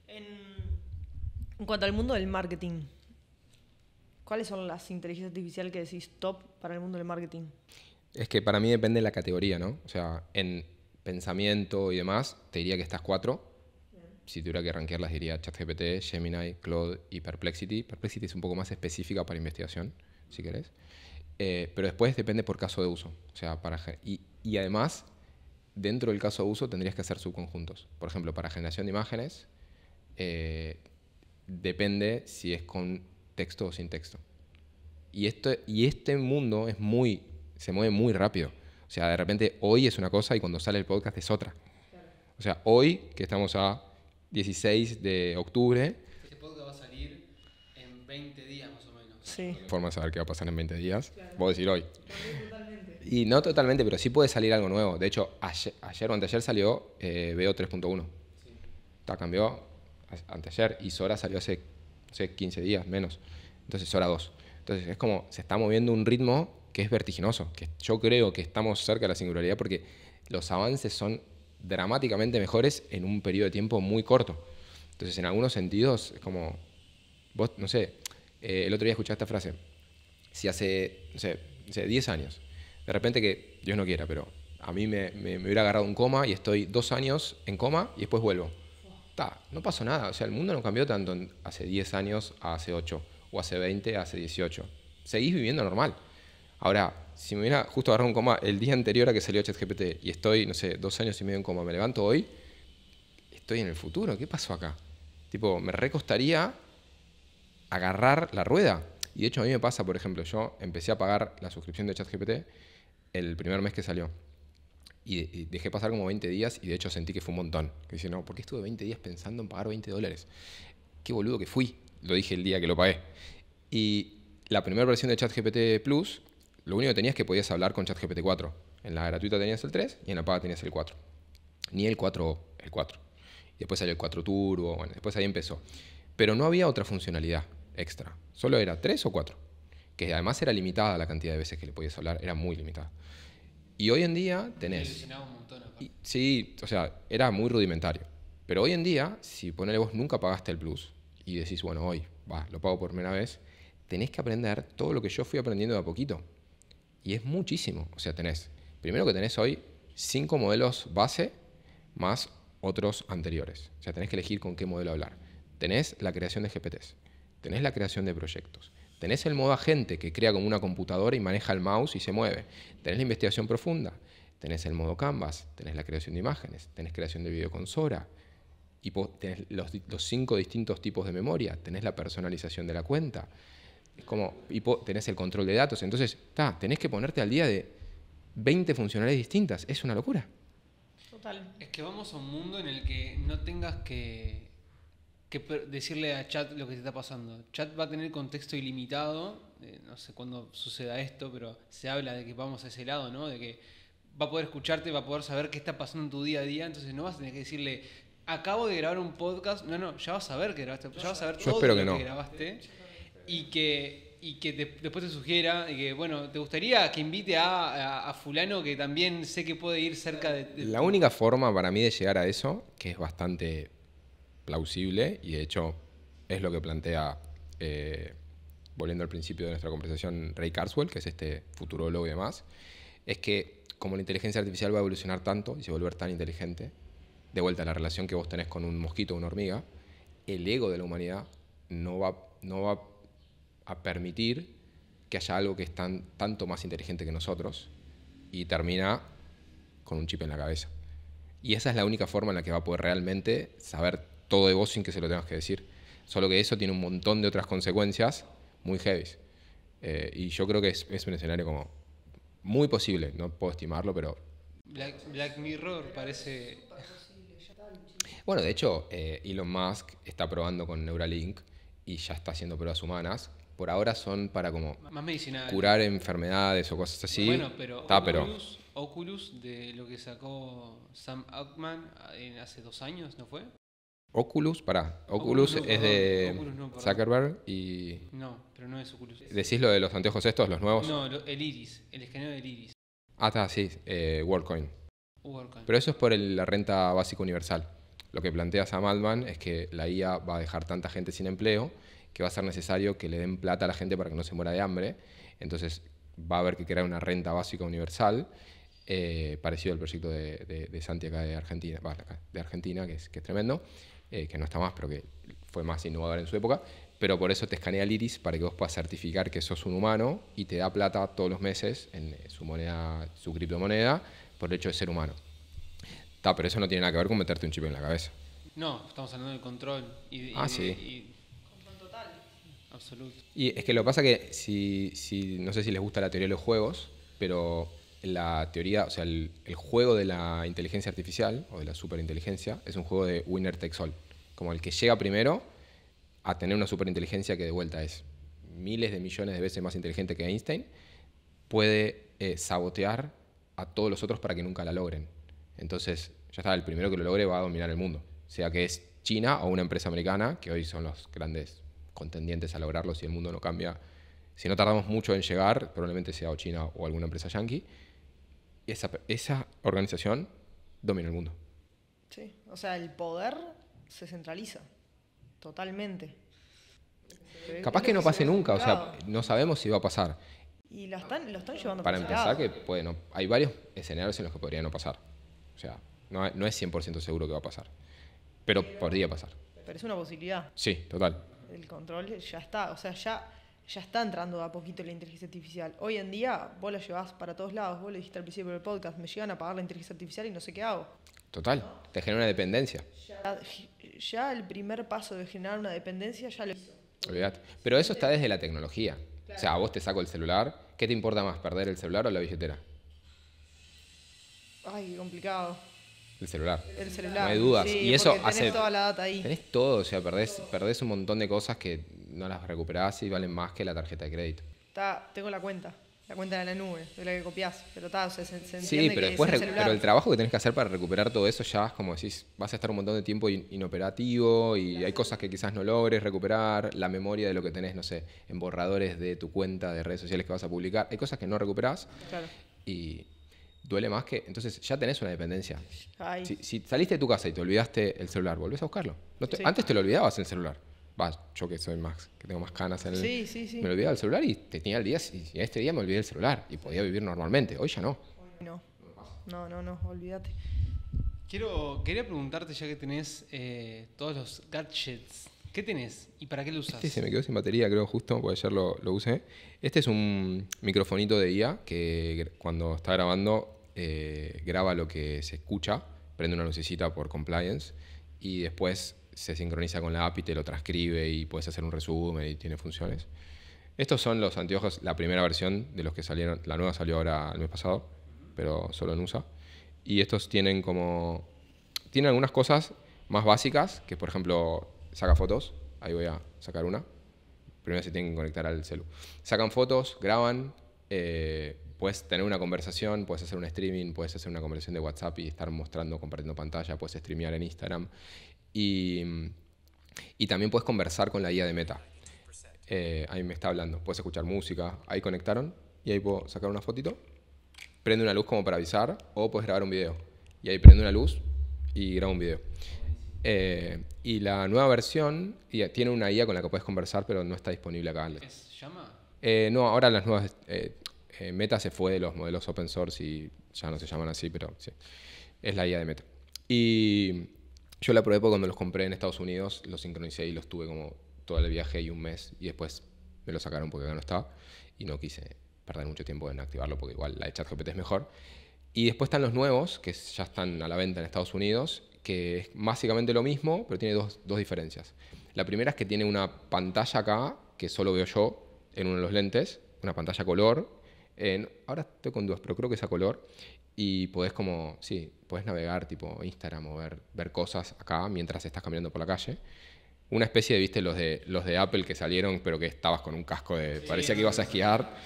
En cuanto al mundo del marketing, ¿cuáles son las inteligencias artificiales que decís top para el mundo del marketing? Es que para mí depende de la categoría, ¿no? O sea, en pensamiento y demás, te diría que estas 4. Si tuviera que rankearlas, diría ChatGPT, Gemini, Claude y Perplexity. Perplexity es un poco más específica para investigación, si querés. Pero después depende por caso de uso. O sea, y además, dentro del caso de uso tendrías que hacer subconjuntos. Por ejemplo, para generación de imágenes, depende si es con texto o sin texto. Y este mundo se mueve muy rápido. O sea, de repente hoy es una cosa y cuando sale el podcast es otra. O sea, hoy, que estamos a 16 de octubre... Este podcast va a salir en 20 días más o menos. Sí. Forma de saber qué va a pasar en 20 días. Claro. Vos decir hoy. Totalmente. Y no totalmente, pero sí puede salir algo nuevo. De hecho, ayer o anteayer salió Veo 3.1. Sí. Cambió anteayer y Sora salió hace 15 días, menos. Entonces Sora 2. Entonces es como se está moviendo un ritmo que es vertiginoso, que yo creo que estamos cerca de la singularidad porque los avances son dramáticamente mejores en un periodo de tiempo muy corto. Entonces en algunos sentidos es como, vos, no sé, el otro día escuché esta frase, si hace, no sé, 10 años, de repente que Dios no quiera, pero a mí me hubiera agarrado un coma y estoy 2 años en coma y después vuelvo. No pasó nada, o sea, el mundo no cambió tanto hace 10 años a hace 8, o hace 20 a hace 18. Seguís viviendo normal. Ahora, si me hubiera justo agarrado un coma el día anterior a que salió ChatGPT y estoy, no sé, 2 años y medio en coma, me levanto hoy, estoy en el futuro, ¿qué pasó acá? Tipo, me recostaría agarrar la rueda. Y de hecho a mí me pasa, por ejemplo, yo empecé a pagar la suscripción de ChatGPT el primer mes que salió. Y dejé pasar como 20 días y de hecho sentí que fue un montón. Que dice, no, ¿por qué estuve 20 días pensando en pagar $20? Qué boludo que fui. Lo dije el día que lo pagué. Y la primera versión de ChatGPT Plus, lo único que tenías es que podías hablar con ChatGPT 4. En la gratuita tenías el 3 y en la paga tenías el 4. Ni el 4, el 4. Y después salió el 4 Turbo, bueno, después ahí empezó. Pero no había otra funcionalidad extra. Solo era 3 o 4. Que además era limitada la cantidad de veces que le podías hablar, era muy limitada. Y hoy en día tenés... Un montón acá. Sí, o sea, era muy rudimentario. Pero hoy en día, si ponele vos nunca pagaste el Plus y decís, bueno, hoy lo pago por primera vez, tenés que aprender todo lo que yo fui aprendiendo de a poquito. Y es muchísimo. O sea, primero que tenés hoy 5 modelos base más otros anteriores. O sea, tenés que elegir con qué modelo hablar. Tenés la creación de GPTs, tenés la creación de proyectos, tenés el modo agente que crea como una computadora y maneja el mouse y se mueve, tenés la investigación profunda, tenés el modo Canvas, tenés la creación de imágenes, tenés creación de video con Sora, y tenés los 5 distintos tipos de memoria, tenés la personalización de la cuenta, es como, tenés el control de datos. Entonces, tenés que ponerte al día de 20 funcionalidades distintas. Es una locura. Total. Es que vamos a un mundo en el que no tengas que decirle a Chat lo que te está pasando. Chat va a tener contexto ilimitado, no sé cuándo suceda esto, pero se habla de que vamos a ese lado, ¿no? De que va a poder escucharte, va a poder saber qué está pasando en tu día a día, entonces no vas a tener que decirle, acabo de grabar un podcast, no, ya vas a ver que grabaste, ya vas a ver Yo todo espero lo que no. que grabaste y que después te sugiera y que, bueno, te gustaría que invite a fulano que también sé que puede ir cerca de La única forma para mí de llegar a eso, que es bastante plausible y de hecho es lo que plantea, volviendo al principio de nuestra conversación, Ray Kurzweil, que es este futurólogo y demás, es que como la inteligencia artificial va a evolucionar tanto y se va a volver tan inteligente, de vuelta a la relación que vos tenés con un mosquito o una hormiga, el ego de la humanidad no va a permitir que haya algo que es tanto más inteligente que nosotros y termina con un chip en la cabeza. Y esa es la única forma en la que va a poder realmente saber todo de vos sin que se lo tengas que decir. Solo que eso tiene un montón de otras consecuencias muy heavy. Y yo creo que es un escenario como muy posible, no puedo estimarlo, pero... Black Mirror parece... Bueno, de hecho, Elon Musk está probando con Neuralink y ya está haciendo pruebas humanas. Por ahora son para como Más medicinal. curar enfermedades o cosas así. Bueno, pero Oculus, de lo que sacó Sam Altman hace 2 años, ¿no fue? Oculus Oculus no, es perdón. de Oculus no, perdón. Zuckerberg y... No, pero no es Oculus. ¿Decís lo de los anteojos estos, los nuevos? No, el iris, el escaneo del iris. Ah, está, sí, WorldCoin. WorldCoin. Pero eso es por la renta básica universal. Lo que plantea Sam Altman es que la IA va a dejar tanta gente sin empleo que va a ser necesario que le den plata a la gente para que no se muera de hambre. Entonces va a haber que crear una renta básica universal, parecido al proyecto de Santi acá de Argentina, que es tremendo, que no está más, pero que fue más innovador en su época. Pero por eso te escanea el iris para que vos puedas certificar que sos un humano y te da plata todos los meses en su moneda, su criptomoneda, por el hecho de ser humano. Pero eso no tiene nada que ver con meterte un chip en la cabeza. No, estamos hablando del control. Sí. Control total. Absoluto. Y es que lo que pasa que, no sé si les gusta la teoría de los juegos, pero la teoría, o sea, el juego de la inteligencia artificial o de la superinteligencia es un juego de winner takes all. Como el que llega primero a tener una superinteligencia que de vuelta es miles de millones de veces más inteligente que Einstein, puede sabotear a todos los otros para que nunca la logren. Entonces, ya está, el primero que lo logre va a dominar el mundo. Sea que es China o una empresa americana, que hoy son los grandes contendientes a lograrlo si el mundo no cambia Si no tardamos mucho en llegar, probablemente sea o China o alguna empresa yankee, esa organización domina el mundo. Sí, o sea, el poder se centraliza totalmente. Capaz que no pase nunca, o sea, no sabemos si va a pasar. Y lo están llevando Para ese empezar, lado. hay varios escenarios en los que podría no pasar. O sea, no es 100% seguro que va a pasar, pero podría pasar. Pero es una posibilidad. Sí, total. El control ya está, o sea, ya está entrando de a poquito la inteligencia artificial. Hoy en día vos la llevás para todos lados, vos lo dijiste al principio del podcast, me llegan a pagar la inteligencia artificial y no sé qué hago. Total, te genera una dependencia. Ya el primer paso de generar una dependencia ya lo hizo. Olvídate. Pero eso está desde la tecnología. O sea, a vos te saco el celular, ¿qué te importa más, perder el celular o la billetera? Ay, qué complicado. El celular. El celular. No hay dudas. Sí, Y eso porque tenés toda la data ahí. Tenés todo, o sea, perdés un montón de cosas que no las recuperás y valen más que la tarjeta de crédito. Tengo la cuenta de la nube, de la que copiás, pero se entiende Sí, pero que después es el celular. pero el trabajo que tenés que hacer para recuperar todo eso ya es como decís, vas a estar un montón de tiempo inoperativo y hay cosas que quizás no logres recuperar, la memoria de lo que tenés, no sé, en borradores de tu cuenta de redes sociales que vas a publicar, hay cosas que no recuperás Claro. y duele más que, entonces ya tenés una dependencia. Ay. Si saliste de tu casa y te olvidaste el celular, volvés a buscarlo. Sí. Antes te lo olvidabas el celular. Yo que soy más, que tengo más canas en el... Sí. Me olvidaba el celular y tenía el día, y este día me olvidé el celular y podía vivir normalmente. Hoy ya no. No, olvídate. Quería preguntarte, ya que tenés todos los gadgets, ¿qué tenés y para qué lo usas? Se me quedó sin batería, creo, justo, porque ayer lo usé. Este es un microfonito de IA que cuando está grabando graba lo que se escucha, prende una lucecita por compliance y después se sincroniza con la app y te lo transcribe y puedes hacer un resumen y tiene funciones. Estos son los anteojos, la primera versión de los que salieron. La nueva salió ahora el mes pasado, pero solo en USA. Y estos tienen algunas cosas más básicas, que por ejemplo, saca fotos. Ahí voy a sacar una. Primero se tienen que conectar al celu. Sacan fotos, graban, puedes tener una conversación, puedes hacer un streaming, puedes hacer una conversación de WhatsApp y estar compartiendo pantalla, puedes streamear en Instagram. Y también puedes conversar con la IA de Meta. Ahí me está hablando. Puedes escuchar música. Ahí conectaron y ahí puedo sacar una fotito. Prende una luz como para avisar o puedes grabar un video. Y ahí prende una luz y graba un video. Y la nueva versión tiene una IA con la que puedes conversar, pero no está disponible acá. ¿Se llama? No, ahora las nuevas... Meta se fue de los modelos open source y ya no se llaman así, pero sí. Es la IA de Meta. Y yo la probé porque cuando los compré en Estados Unidos, los sincronicé y los tuve como todo el viaje y un mes. Y después me lo sacaron porque acá no estaba. Y no quise perder mucho tiempo en activarlo porque igual la de ChatGPT es mejor. Y después están los nuevos, que ya están a la venta en Estados Unidos, que es básicamente lo mismo, pero tiene dos diferencias. La primera es que tiene una pantalla acá, que solo veo yo en uno de los lentes, una pantalla color. Ahora estoy con dudas, pero creo que es a color. Y podés podés navegar tipo Instagram o ver cosas acá mientras estás caminando por la calle. Una especie de, viste, los de Apple que salieron, pero que estabas con un casco parecía que ibas a esquiar,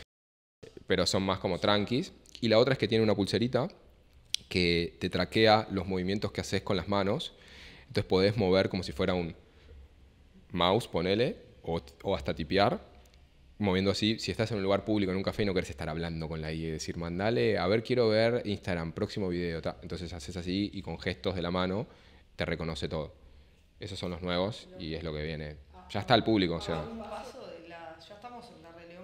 pero son más como tranquis. Y la otra es que tiene una pulserita que te traquea los movimientos que haces con las manos. Entonces podés mover como si fuera un mouse, ponele, o hasta tipear. Moviendo así, si estás en un lugar público, en un café y no querés estar hablando con la IA y decir, mandale, a ver, quiero ver Instagram, próximo video. Entonces haces así y con gestos de la mano te reconoce todo. Esos son los nuevos y es lo que viene. Ya está el público, o sea. Ya estamos en la realidad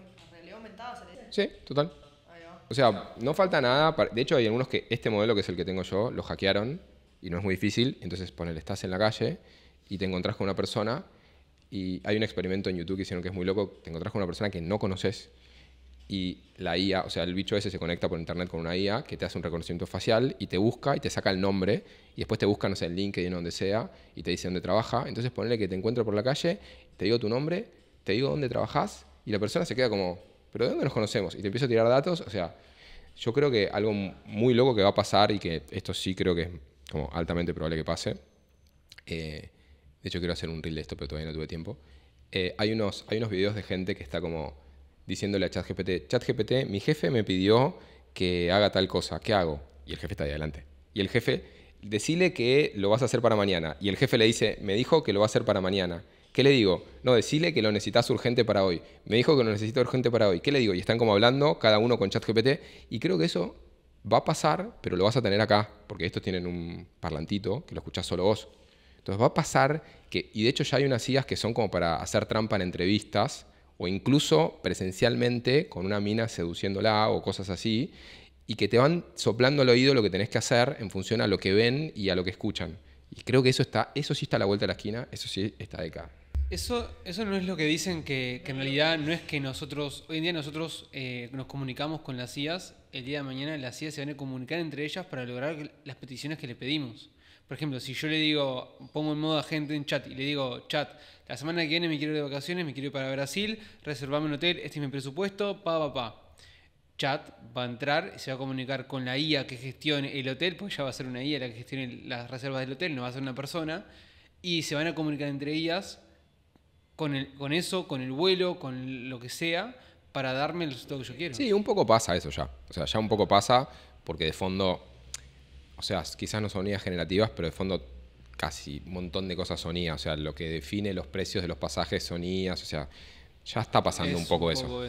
aumentada. Sí, total. O sea, no falta nada. De hecho, hay algunos que este modelo, que es el que tengo yo, lo hackearon y no es muy difícil. Entonces, ponele, estás en la calle y te encontrás con una persona. Y hay un experimento en YouTube que hicieron que es muy loco. Te encontrás con una persona que no conoces y la IA, o sea, el bicho ese se conecta por internet con una IA que te hace un reconocimiento facial y te busca y te saca el nombre y después te busca, no sé, en LinkedIn o donde sea y te dice dónde trabaja. Entonces ponele que te encuentro por la calle, te digo tu nombre, te digo dónde trabajás y la persona se queda como, ¿pero de dónde nos conocemos? Y te empiezo a tirar datos. O sea, yo creo que algo muy loco que va a pasar y que esto sí creo que es como altamente probable que pase. De hecho, quiero hacer un reel de esto, pero todavía no tuve tiempo. Hay unos videos de gente que está como diciéndole a ChatGPT, mi jefe me pidió que haga tal cosa, ¿qué hago? Y el jefe está ahí adelante. Y el jefe, decile que lo vas a hacer para mañana. Y el jefe le dice, me dijo que lo va a hacer para mañana. ¿Qué le digo? No, decile que lo necesitas urgente para hoy. Me dijo que lo necesito urgente para hoy. ¿Qué le digo? Y están como hablando, cada uno con ChatGPT. Y creo que eso va a pasar, pero lo vas a tener acá, porque estos tienen un parlantito que lo escuchás solo vos. Entonces va a pasar que, y de hecho ya hay unas IAs que son como para hacer trampa en entrevistas, o incluso presencialmente con una mina seduciéndola o cosas así, y que te van soplando al oído lo que tenés que hacer en función a lo que ven y a lo que escuchan. Y creo que eso sí está a la vuelta de la esquina, eso sí está de acá. Eso no es lo que dicen que en realidad no es que nosotros, hoy en día nosotros nos comunicamos con las IAs, el día de mañana las IAs se van a comunicar entre ellas para lograr las peticiones que le pedimos. Por ejemplo, si yo le digo, pongo en modo agente en chat y le digo, chat, la semana que viene me quiero ir de vacaciones, me quiero ir para Brasil, reservame un hotel, este es mi presupuesto, Chat va a entrar y se va a comunicar con la IA que gestione el hotel, porque ya va a ser una IA la que gestione las reservas del hotel, no va a ser una persona, y se van a comunicar entre ellas con eso, con el vuelo, con lo que sea, para darme el resultado que yo quiero. Sí, un poco pasa eso ya. O sea, ya un poco pasa porque de fondo, o sea, quizás no son IAs generativas, pero de fondo casi un montón de cosas son IAs. O sea, lo que define los precios de los pasajes son IAs. O sea, ya está pasando un poco eso.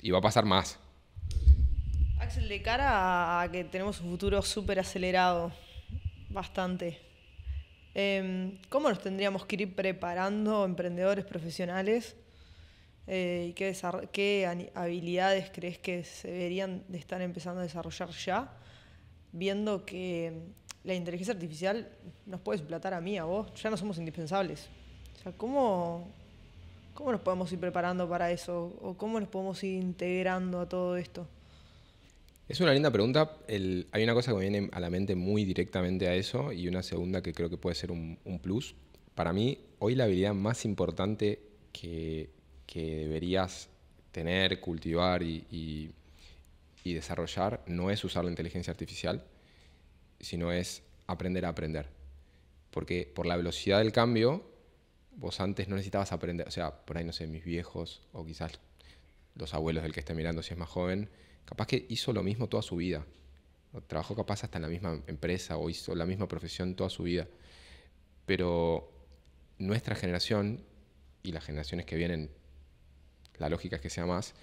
Y va a pasar más. Axel, de cara a que tenemos un futuro súper acelerado, bastante, ¿cómo nos tendríamos que ir preparando emprendedores profesionales? ¿Y qué habilidades crees que se deberían de estar empezando a desarrollar ya? Viendo que la inteligencia artificial nos puede suplantar a mí, a vos, ya no somos indispensables. O sea, ¿cómo nos podemos ir preparando para eso? ¿O cómo nos podemos ir integrando a todo esto? Es una linda pregunta. Hay una cosa que me viene a la mente muy directamente a eso y una segunda que creo que puede ser un plus. Para mí, hoy la habilidad más importante que deberías tener, cultivar y desarrollar no es usar la inteligencia artificial, sino es aprender a aprender. Porque por la velocidad del cambio, vos antes no necesitabas aprender. O sea, por ahí, no sé, mis viejos o quizás los abuelos del que esté mirando si es más joven, capaz que hizo lo mismo toda su vida. Trabajó capaz hasta en la misma empresa o hizo la misma profesión toda su vida. Pero nuestra generación y las generaciones que vienen, la lógica es que sea más,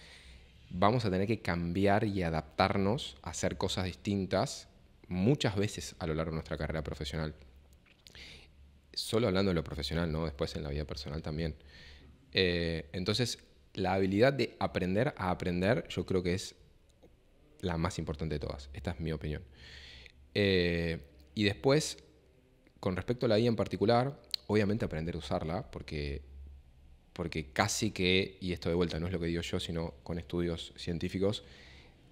vamos a tener que cambiar y adaptarnos a hacer cosas distintas muchas veces a lo largo de nuestra carrera profesional. Solo hablando de lo profesional, ¿no? Después en la vida personal también. Entonces, la habilidad de aprender a aprender yo creo que es la más importante de todas. Esta es mi opinión. Y después, con respecto a la IA en particular, obviamente aprender a usarla, porque casi que, y esto de vuelta no es lo que digo yo, sino con estudios científicos,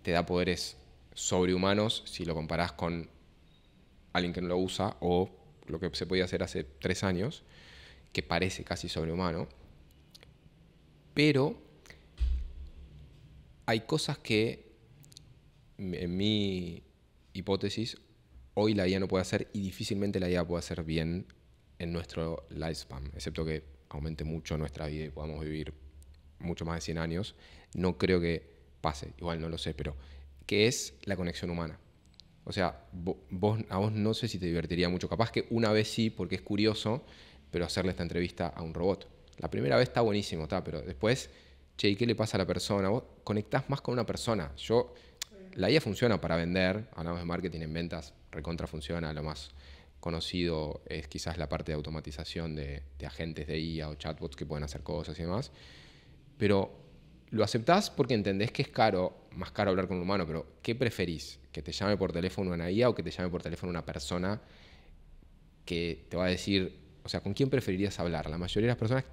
te da poderes sobrehumanos si lo comparás con alguien que no lo usa o lo que se podía hacer hace 3 años, que parece casi sobrehumano. Pero hay cosas que, en mi hipótesis, hoy la IA no puede hacer y difícilmente la IA puede hacer bien en nuestro lifespan, excepto que aumente mucho nuestra vida y podamos vivir mucho más de 100 años. No creo que pase, igual no lo sé, pero que es la conexión humana. O sea, a vos no sé si te divertiría mucho. Capaz que una vez sí, porque es curioso, pero hacerle esta entrevista a un robot. La primera vez está buenísimo, pero después, che, ¿y qué le pasa a la persona? Vos conectás más con una persona. La IA funciona para vender, hablamos de marketing en ventas, recontra funciona, lo más conocido es quizás la parte de automatización de agentes de IA o chatbots que pueden hacer cosas y demás. Pero lo aceptás porque entendés que es más caro hablar con un humano, pero ¿qué preferís? ¿Que te llame por teléfono una IA o que te llame por teléfono una persona que te va a decir, o sea, ¿con quién preferirías hablar? La mayoría de las personas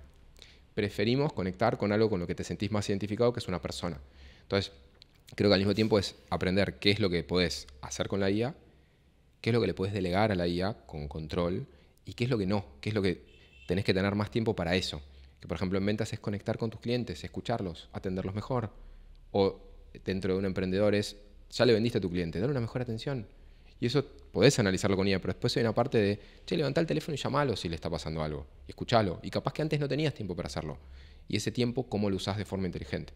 preferimos conectar con algo con lo que te sentís más identificado, que es una persona. Entonces, creo que al mismo tiempo es aprender qué es lo que podés hacer con la IA, qué es lo que le podés delegar a la IA con control y qué es lo que no, qué es lo que tenés que tener más tiempo para eso. Que por ejemplo en ventas es conectar con tus clientes, escucharlos, atenderlos mejor. O dentro de un emprendedor es, ya le vendiste a tu cliente, dale una mejor atención. Y eso podés analizarlo con IA, pero después hay una parte de, che, levantá el teléfono y llamalo si le está pasando algo. Y escuchalo. Y capaz que antes no tenías tiempo para hacerlo. Y ese tiempo, ¿cómo lo usás de forma inteligente?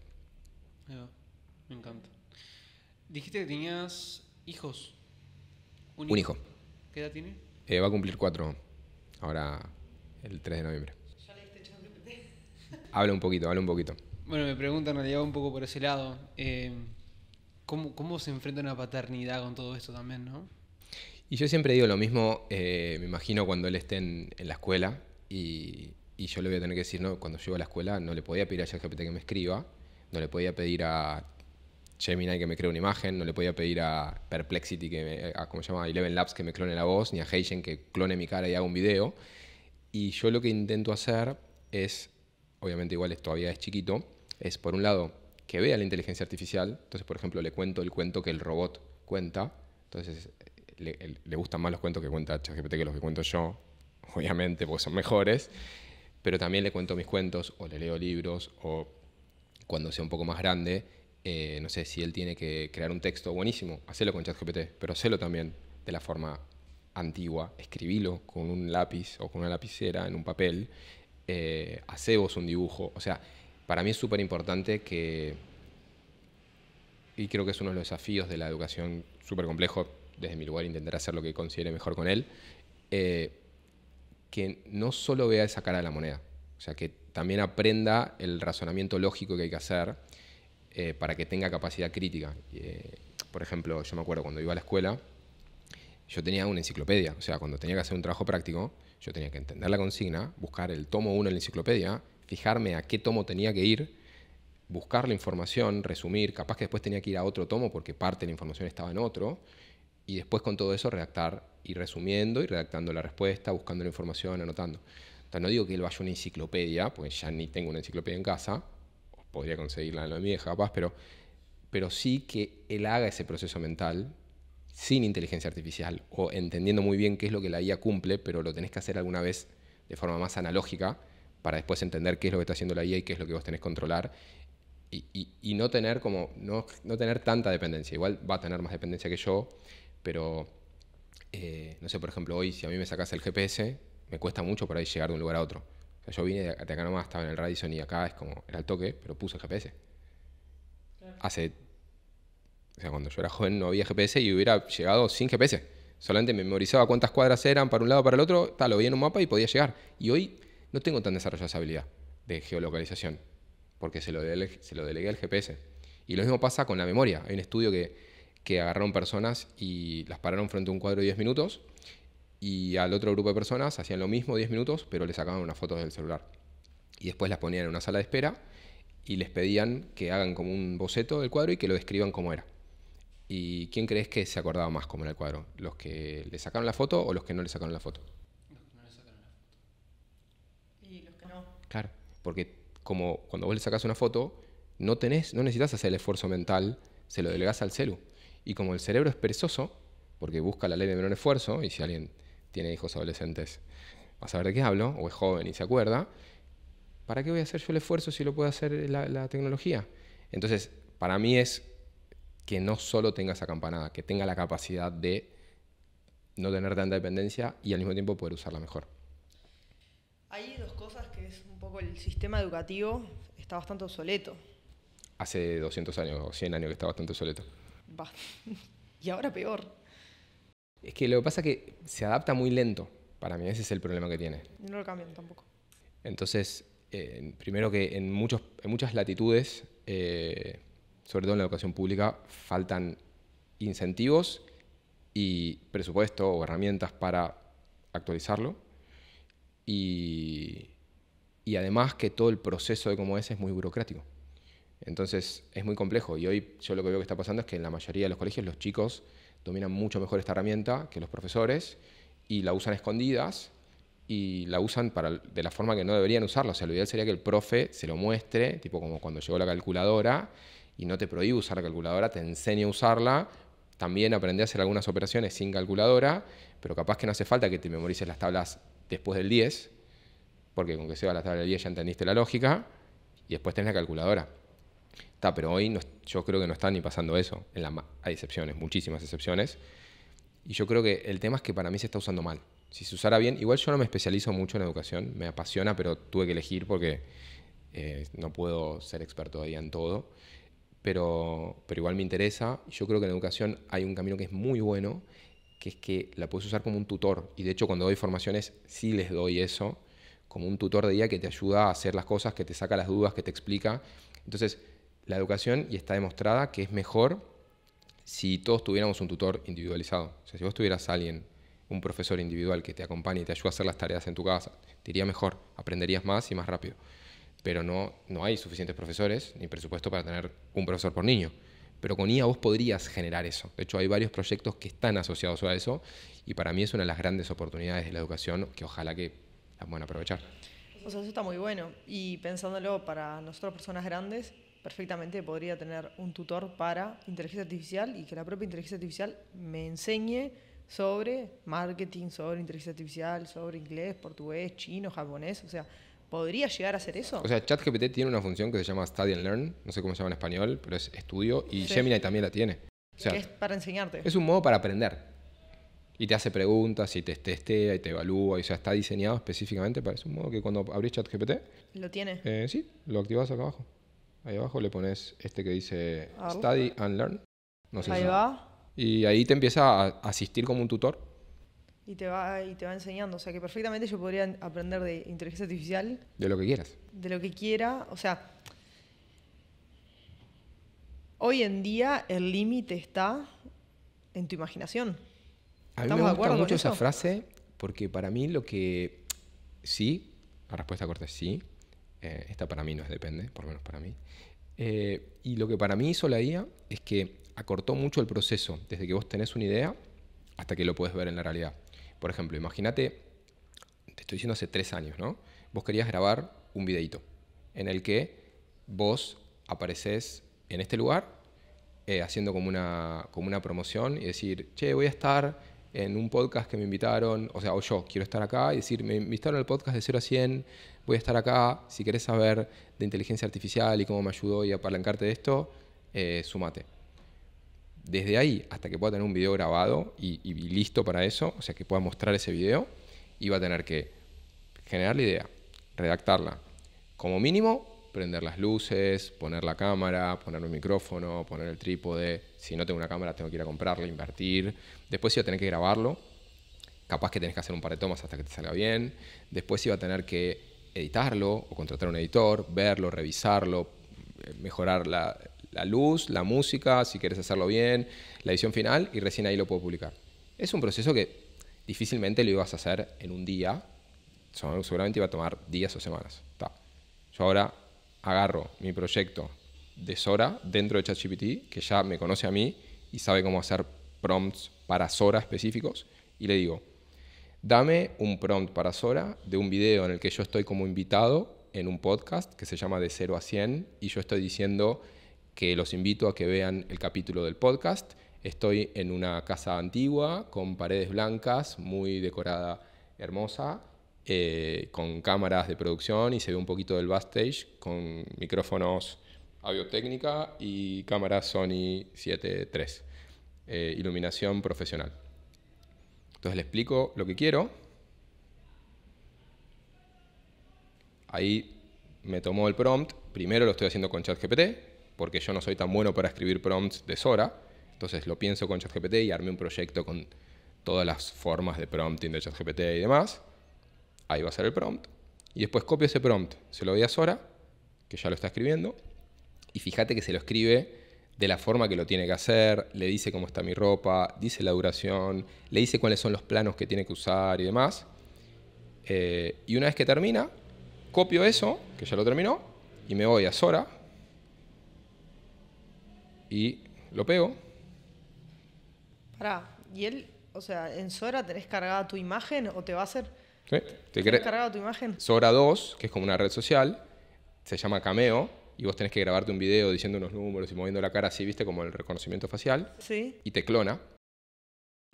Me encanta. Dijiste que tenías hijos. Un hijo. ¿Qué edad tiene? Va a cumplir 4 ahora el 3 de noviembre. ¿Ya le diste Habla un poquito, habla un poquito. Bueno, me preguntan en realidad un poco por ese lado. ¿Cómo se enfrenta una paternidad con todo esto también, no? Y yo siempre digo lo mismo, me imagino cuando él esté en la escuela y yo le voy a tener que decir, no, cuando llego a la escuela no le podía pedir a ChatGPT que me escriba, no le podía pedir a Gemini que me cree una imagen, no le podía pedir a Perplexity, ¿cómo se llama? Eleven Labs que me clone la voz, ni a Heijen que clone mi cara y haga un video. Y yo lo que intento hacer es, obviamente igual todavía es chiquito, es por un lado que vea la inteligencia artificial, entonces por ejemplo le cuento el cuento que el robot cuenta, entonces le gustan más los cuentos que cuenta ChatGPT que los que cuento yo, obviamente, porque son mejores, pero también le cuento mis cuentos o le leo libros o cuando sea un poco más grande, no sé, si él tiene que crear un texto, buenísimo, hacelo con ChatGPT, pero hacelo también de la forma antigua, escribilo con un lápiz o con una lapicera en un papel, hacé vos un dibujo, o sea, para mí es súper importante y creo que es uno de los desafíos de la educación súper complejo, desde mi lugar intentar hacer lo que considere mejor con él, que no solo vea esa cara de la moneda, o sea, que también aprenda el razonamiento lógico que hay que hacer para que tenga capacidad crítica. Por ejemplo, yo me acuerdo cuando iba a la escuela, yo tenía una enciclopedia, o sea, cuando tenía que hacer un trabajo práctico, yo tenía que entender la consigna, buscar el tomo 1 en la enciclopedia, fijarme a qué tomo tenía que ir, buscar la información, resumir, capaz que después tenía que ir a otro tomo porque parte de la información estaba en otro, y después con todo eso redactar, ir resumiendo y redactando la respuesta, buscando la información, anotando. Entonces no digo que él vaya a una enciclopedia, porque ya ni tengo una enciclopedia en casa, podría conseguirla en la mi vieja capaz, pero sí que él haga ese proceso mental sin inteligencia artificial o entendiendo muy bien qué es lo que la IA cumple, pero lo tenés que hacer alguna vez de forma más analógica para después entender qué es lo que está haciendo la IA y qué es lo que vos tenés que controlar y no tener no tener tanta dependencia. Igual va a tener más dependencia que yo, pero no sé, por ejemplo, hoy si a mí me sacas el GPS, me cuesta mucho por ahí llegar de un lugar a otro. O sea, yo vine de acá nomás, estaba en el Radisson y acá es como, era el toque, pero puse el GPS. Claro. O sea, cuando yo era joven no había GPS y hubiera llegado sin GPS. Solamente me memorizaba cuántas cuadras eran para un lado para el otro, lo veía en un mapa y podía llegar. Y hoy no tengo tan desarrollada esa habilidad de geolocalización, porque se lo delegué al GPS. Y lo mismo pasa con la memoria. Hay un estudio que agarraron personas y las pararon frente a un cuadro de 10 minutos y al otro grupo de personas hacían lo mismo 10 minutos, pero le sacaban unas fotos del celular. Y después las ponían en una sala de espera y les pedían que hagan como un boceto del cuadro y que lo describan como era. ¿Y quién crees que se acordaba más cómo era el cuadro? ¿Los que le sacaron la foto o los que no le sacaron la foto? Los que no le sacaron la foto. Y los que no. Claro, porque como cuando vos le sacás una foto, no necesitas hacer el esfuerzo mental, se lo delegás al celu. Y como el cerebro es perezoso, porque busca la ley de menor esfuerzo, y si alguien tiene hijos adolescentes va a saber de qué hablo, o es joven y se acuerda, ¿para qué voy a hacer yo el esfuerzo si lo puede hacer la tecnología? Entonces, para mí es que no solo tenga esa campanada, que tenga la capacidad de no tener tanta dependencia y al mismo tiempo poder usarla mejor. Hay dos cosas que es un poco el sistema educativo está bastante obsoleto. Hace 200 años o 100 años que está bastante obsoleto. Y ahora peor. Es que lo que pasa es que se adapta muy lento. Para mí ese es el problema que tiene. No lo cambian tampoco. Entonces, primero que en muchas latitudes, sobre todo en la educación pública, faltan incentivos y presupuesto o herramientas para actualizarlo. Y además que todo el proceso de cómo es muy burocrático. Entonces es muy complejo y hoy yo lo que veo que está pasando es que en la mayoría de los colegios los chicos dominan mucho mejor esta herramienta que los profesores y la usan escondidas y la usan de la forma que no deberían usarla. O sea, lo ideal sería que el profe se lo muestre, tipo como cuando llegó la calculadora y no te prohíbe usar la calculadora, te enseña a usarla. También aprendí a hacer algunas operaciones sin calculadora, pero capaz que no hace falta que te memorices las tablas después del 10, porque con que sea la tabla del 10 ya entendiste la lógica y después tenés la calculadora. Pero hoy yo creo que no está ni pasando eso. Hay excepciones, muchísimas excepciones. Y yo creo que el tema es que para mí se está usando mal. Si se usara bien, igual yo no me especializo mucho en educación, me apasiona, pero tuve que elegir porque no puedo ser experto todavía en todo. Pero igual me interesa. Yo creo que en educación hay un camino que es muy bueno, que es que la puedes usar como un tutor. Y de hecho cuando doy formaciones sí les doy eso, como un tutor de guía que te ayuda a hacer las cosas, que te saca las dudas, que te explica. Entonces, la educación, y está demostrada que es mejor si todos tuviéramos un tutor individualizado. O sea, si vos tuvieras a alguien, un profesor individual que te acompañe y te ayude a hacer las tareas en tu casa, te iría mejor, aprenderías más y más rápido. Pero no hay suficientes profesores ni presupuesto para tener un profesor por niño. Pero con IA vos podrías generar eso. De hecho, hay varios proyectos que están asociados a eso y para mí es una de las grandes oportunidades de la educación que ojalá que las puedan aprovechar. O sea, eso está muy bueno. Y pensándolo para nosotros, personas grandes, perfectamente podría tener un tutor para inteligencia artificial y que la propia inteligencia artificial me enseñe sobre marketing, sobre inteligencia artificial, sobre inglés, portugués, chino, japonés. O sea, ¿podría llegar a hacer eso? O sea, ChatGPT tiene una función que se llama Study and Learn, no sé cómo se llama en español, pero es estudio, y Sí. Gemini también la tiene. O sea, Que es para enseñarte. es un modo para aprender. Y te hace preguntas, y te testea, y te evalúa, y o sea, está diseñado específicamente para eso. Un modo que cuando abrís ChatGPT, ¿Lo tiene? sí, lo activás acá abajo. Ahí abajo le pones este que dice A ver. Study and Learn. No sé Ahí si- va. Y ahí te empieza a asistir como un tutor. Y te va enseñando. O sea, que perfectamente yo podría aprender de inteligencia artificial, De lo que quieras. de lo que quiera. O sea, hoy en día el límite está en tu imaginación. A mí ¿Estamos me de gusta acuerdo mucho con esa eso? frase porque para mí lo que sí, la respuesta corta es sí. Esta para mí no es depende, por lo menos para mí. Y lo que para mí hizo la IA es que acortó mucho el proceso desde que vos tenés una idea hasta que lo puedes ver en la realidad. Por ejemplo, imagínate, te estoy diciendo hace 3 años, ¿no? Vos querías grabar un videíto en el que vos apareces en este lugar haciendo como una promoción y decir, che, voy a estar en un podcast que me invitaron, o sea, o yo quiero estar acá y decir, me invitaron al podcast de 0 a 100, voy a estar acá, si querés saber de inteligencia artificial y cómo me ayudó y apalancarte de esto, sumate. Desde ahí hasta que pueda tener un video grabado y listo para eso, o sea, que pueda mostrar ese video, iba a tener que generar la idea, redactarla, como mínimo prender las luces, poner la cámara, poner un micrófono, poner el trípode. Si no tengo una cámara tengo que ir a comprarla, invertir. Después iba a tener que grabarlo. Capaz que tenés que hacer un par de tomas hasta que te salga bien. Después iba a tener que editarlo o contratar un editor, verlo, revisarlo, mejorar la luz, la música, si querés hacerlo bien, la edición final y recién ahí lo puedo publicar. Es un proceso que difícilmente lo ibas a hacer en un día. Seguramente iba a tomar días o semanas. Yo ahora agarro mi proyecto de Sora dentro de ChatGPT, que ya me conoce a mí y sabe cómo hacer prompts para Sora específicos, y le digo, dame un prompt para Sora de un video en el que yo estoy como invitado en un podcast que se llama De 0 a 100 y yo estoy diciendo que los invito a que vean el capítulo del podcast. Estoy en una casa antigua con paredes blancas, muy decorada, hermosa, con cámaras de producción y se ve un poquito del backstage con micrófonos Audio-Técnica y cámaras Sony 7 III, iluminación profesional. Entonces le explico lo que quiero. Ahí me tomó el prompt. Primero lo estoy haciendo con ChatGPT, porque yo no soy tan bueno para escribir prompts de Sora. Entonces lo pienso con ChatGPT y armé un proyecto con todas las formas de prompting de ChatGPT y demás. Ahí va a ser el prompt. Y después copio ese prompt, se lo doy a Sora, que ya lo está escribiendo. Y fíjate que se lo escribe de la forma que lo tiene que hacer, le dice cómo está mi ropa, dice la duración, le dice cuáles son los planos que tiene que usar y demás. Y una vez que termina, copio eso, que ya lo terminó, y me voy a Sora y lo pego. Pará, y él, o sea, en Sora tenés cargada tu imagen o te va a hacer. ¿Sí? ¿Tenés cargada tu imagen? Sora 2, que es como una red social, se llama Cameo, y vos tenés que grabarte un video diciendo unos números y moviendo la cara así, viste, como el reconocimiento facial, Sí. y te clona.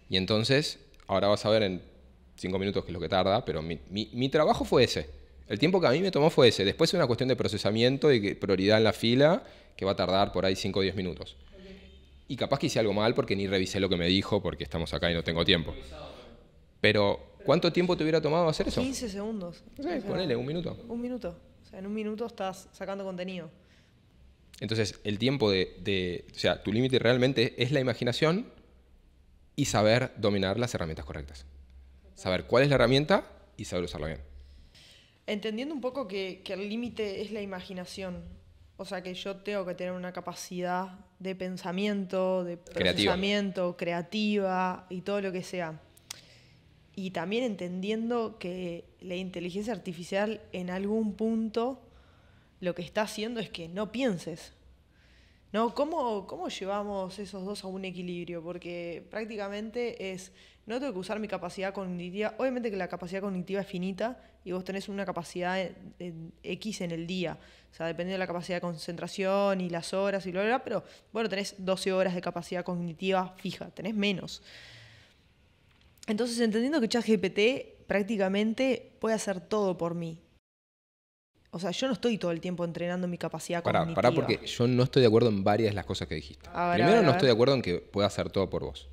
Y entonces, ahora vas a ver en 5 minutos qué es lo que tarda, pero mi trabajo fue ese. El tiempo que a mí me tomó fue ese. Después es una cuestión de procesamiento y prioridad en la fila, que va a tardar por ahí 5 o 10 minutos. Y capaz que hice algo mal porque ni revisé lo que me dijo, porque estamos acá y no tengo tiempo. Pero, ¿cuánto tiempo te hubiera tomado hacer eso? 15 segundos. No sé, O sea, ponele, 1 minuto. 1 minuto. O sea, en 1 minuto estás sacando contenido. Entonces, el tiempo o sea, tu límite realmente es la imaginación y saber dominar las herramientas correctas. Saber cuál es la herramienta y saber usarla bien. Entendiendo un poco que el límite es la imaginación. O sea, que yo tengo que tener una capacidad de pensamiento, de procesamiento, creativa y todo lo que sea. Y también entendiendo que la inteligencia artificial en algún punto lo que está haciendo es que no pienses. ¿No? ¿Cómo llevamos esos dos a un equilibrio? Porque prácticamente no tengo que usar mi capacidad cognitiva. Obviamente que la capacidad cognitiva es finita y vos tenés una capacidad X en el día. O sea, depende de la capacidad de concentración y las horas y bla, bla, bla, pero bueno, tenés 12 horas de capacidad cognitiva fija, tenés menos. Entonces, entendiendo que ChatGPT prácticamente puede hacer todo por mí. O sea, yo no estoy todo el tiempo entrenando mi capacidad cognitiva. Pará, porque yo no estoy de acuerdo en varias de las cosas que dijiste. Primero, no estoy de acuerdo en que pueda hacer todo por vos.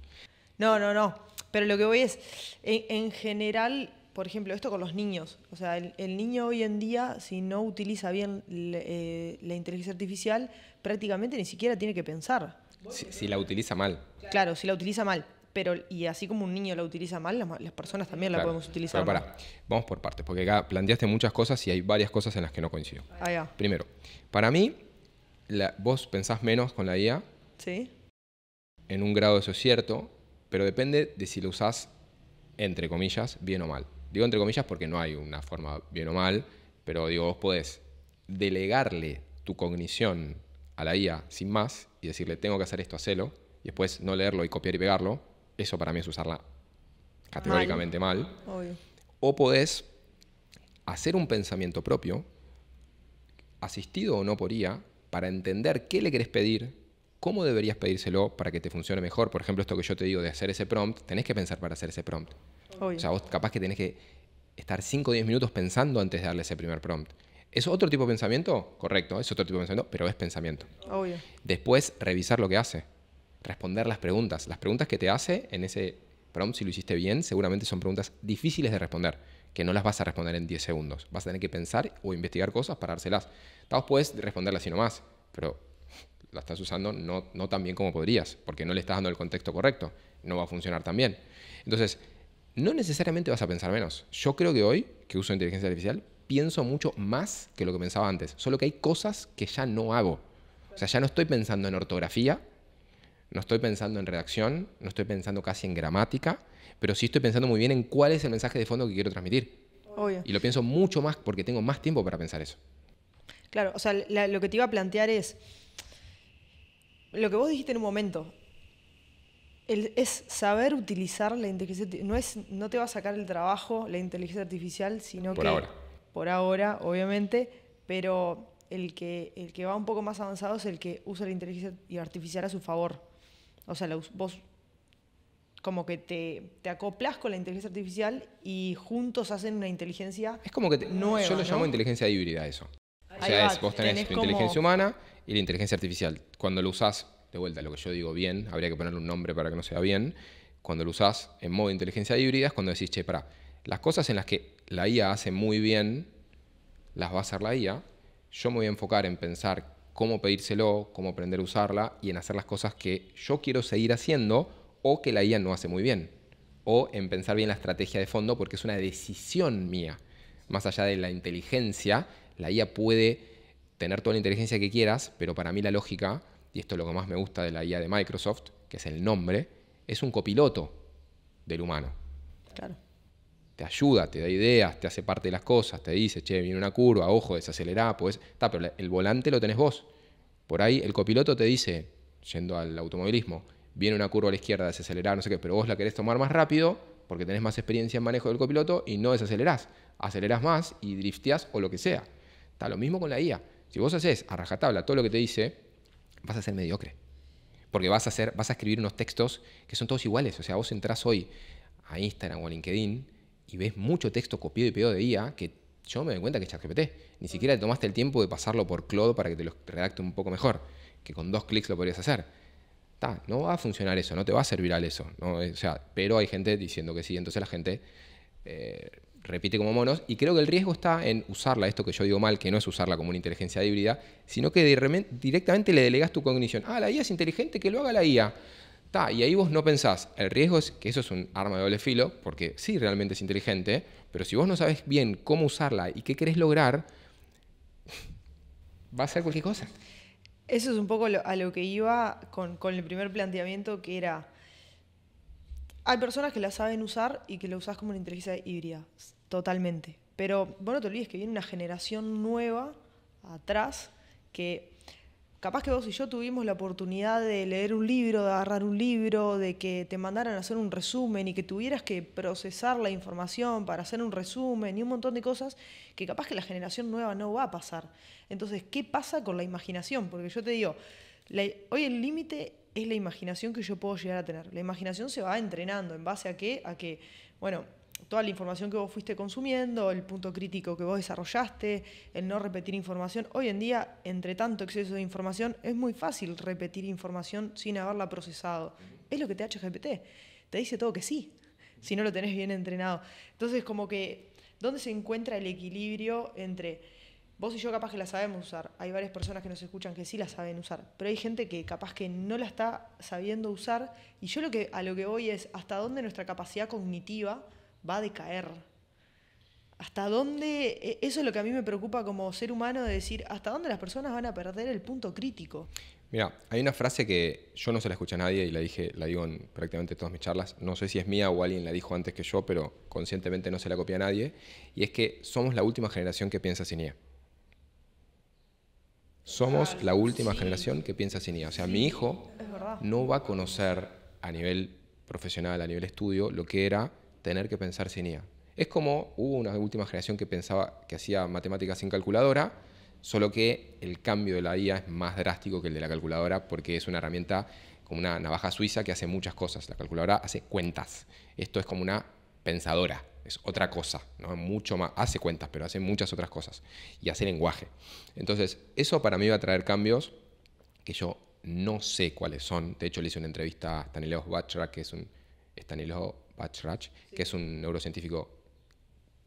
No. Pero lo que voy es, en general, por ejemplo, esto con los niños. O sea, el niño hoy en día, si no utiliza bien la inteligencia artificial, prácticamente ni siquiera tiene que pensar. Si la utiliza mal. Claro, si la utiliza mal. Y así como un niño la utiliza mal, las personas también la podemos utilizar pero mal. Vamos por partes, porque acá planteaste muchas cosas y hay varias cosas en las que no coincido. Ahí va. Primero, para mí, vos pensás menos con la IA. Sí. En un grado eso es cierto, pero depende de si lo usás, entre comillas, bien o mal. Digo entre comillas porque no hay una forma bien o mal, pero digo, vos podés delegarle tu cognición a la IA sin más y decirle, tengo que hacer esto, hacelo, y después no leerlo y copiar y pegarlo. Eso para mí es usarla categóricamente mal. Obvio. O podés hacer un pensamiento propio, asistido o no por IA, para entender qué le querés pedir, cómo deberías pedírselo para que te funcione mejor. Por ejemplo, esto que yo te digo de hacer ese prompt, tenés que pensar para hacer ese prompt. Obvio. O sea, vos capaz que tenés que estar 5 o 10 minutos pensando antes de darle ese primer prompt. ¿Es otro tipo de pensamiento? Correcto, es otro tipo de pensamiento, pero es pensamiento. Obvio. Después, revisar lo que hace. Responder las preguntas. Las preguntas que te hace en ese prompt, si lo hiciste bien, seguramente son preguntas difíciles de responder, que no las vas a responder en 10 segundos. Vas a tener que pensar o investigar cosas para dárselas. Vos puedes responderlas así nomás, pero la estás usando no tan bien como podrías, porque no le estás dando el contexto correcto. No va a funcionar tan bien. Entonces, no necesariamente vas a pensar menos. Yo creo que hoy, que uso inteligencia artificial, pienso mucho más que lo que pensaba antes. Solo que hay cosas que ya no hago. O sea, ya no estoy pensando en ortografía, no estoy pensando en redacción, no estoy pensando casi en gramática, pero sí estoy pensando muy bien en cuál es el mensaje de fondo que quiero transmitir. Obvio. Y lo pienso mucho más porque tengo más tiempo para pensar eso. Claro, o sea, lo que te iba a plantear es, lo que vos dijiste en un momento, es saber utilizar la inteligencia artificial. No te va a sacar el trabajo la inteligencia artificial, sino por ahora. Por ahora, obviamente, pero el que va un poco más avanzado es el que usa la inteligencia artificial a su favor. O sea, vos como que te acoplas con la inteligencia artificial y juntos hacen una inteligencia es como que nueva, yo lo llamo inteligencia híbrida eso. O sea, vos tenés tu inteligencia humana y la inteligencia artificial. Cuando lo usás, de vuelta, lo que yo digo bien, habría que ponerle un nombre para que no sea bien. Cuando lo usás en modo inteligencia híbrida es cuando decís, che, pará, las cosas en las que la IA hace muy bien, las va a hacer la IA. Yo me voy a enfocar en pensar cómo pedírselo, cómo aprender a usarla y en hacer las cosas que yo quiero seguir haciendo o que la IA no hace muy bien. O en pensar bien la estrategia de fondo porque es una decisión mía. Más allá de la inteligencia, la IA puede tener toda la inteligencia que quieras, pero para mí la lógica, y esto es lo que más me gusta de la IA de Microsoft, que es el nombre, es un copiloto del humano. Claro. Te ayuda, te da ideas, te hace parte de las cosas, te dice, che, viene una curva, ojo, desacelerá, pues, pero el volante lo tenés vos. Por ahí el copiloto te dice, yendo al automovilismo, viene una curva a la izquierda, desacelerá, no sé qué, pero vos la querés tomar más rápido porque tenés más experiencia en manejo del copiloto y no desacelerás. Acelerás más y drifteás o lo que sea. Está lo mismo con la IA. Si vos haces a rajatabla todo lo que te dice, vas a ser mediocre. Porque vas a escribir unos textos que son todos iguales. O sea, vos entrás hoy a Instagram o a LinkedIn y ves mucho texto copiado y pegado de IA que yo me doy cuenta que es ChatGPT. Ni siquiera te tomaste el tiempo de pasarlo por Claude para que te lo redacte un poco mejor, que con 2 clics lo podrías hacer. No va a funcionar eso, no te va a ser viral eso, ¿no? O sea, pero hay gente diciendo que sí, entonces la gente repite como monos y creo que el riesgo está en usarla, esto que yo digo mal, que no es usarla como una inteligencia híbrida, sino que directamente le delegas tu cognición. La IA es inteligente, que lo haga la IA. Y ahí vos no pensás, el riesgo es que eso es un arma de doble filo, porque sí, realmente es inteligente, pero si vos no sabés bien cómo usarla y qué querés lograr, va a ser cualquier cosa. Eso es un poco a lo que iba con el primer planteamiento, que era, hay personas que la saben usar y que la usás como una inteligencia híbrida, totalmente. Pero vos no te olvides que viene una generación nueva atrás que capaz que vos y yo tuvimos la oportunidad de leer un libro, de agarrar un libro, de que te mandaran a hacer un resumen y que tuvieras que procesar la información para hacer un resumen y un montón de cosas que capaz que la generación nueva no va a pasar. Entonces, ¿qué pasa con la imaginación? Porque yo te digo, hoy el límite es la imaginación que yo puedo llegar a tener. La imaginación se va entrenando. ¿En base a qué? A que, bueno, toda la información que vos fuiste consumiendo, el punto crítico que vos desarrollaste, el no repetir información. Hoy en día, entre tanto exceso de información, es muy fácil repetir información sin haberla procesado. Es lo que te ha hecho GPT. Te dice todo que sí, si no lo tenés bien entrenado. Entonces, como que, ¿dónde se encuentra el equilibrio entre vos y yo capaz que la sabemos usar? Hay varias personas que nos escuchan que sí la saben usar, pero hay gente que capaz que no la está sabiendo usar, y yo a lo que voy es hasta dónde nuestra capacidad cognitiva va a decaer. ¿Hasta dónde? Eso es lo que a mí me preocupa como ser humano, de decir, ¿hasta dónde las personas van a perder el punto crítico? Mira, hay una frase que yo no se la escuché a nadie y la digo en prácticamente todas mis charlas. No sé si es mía o alguien la dijo antes que yo, pero conscientemente no se la copia a nadie. Y es que somos la última generación que piensa sin IA. Somos la última generación que piensa sin IA. O sea, mi hijo no va a conocer a nivel profesional, a nivel estudio, lo que era tener que pensar sin IA. Es como hubo una última generación que pensaba, que hacía matemáticas sin calculadora, solo que el cambio de la IA es más drástico que el de la calculadora porque es una herramienta como una navaja suiza que hace muchas cosas. La calculadora hace cuentas. Esto es como una pensadora, es otra cosa, ¿no? Mucho más, hace cuentas, pero hace muchas otras cosas y hace lenguaje. Entonces, eso para mí va a traer cambios que yo no sé cuáles son. De hecho, le hice una entrevista a Stanislav Bachrach, que es un neurocientífico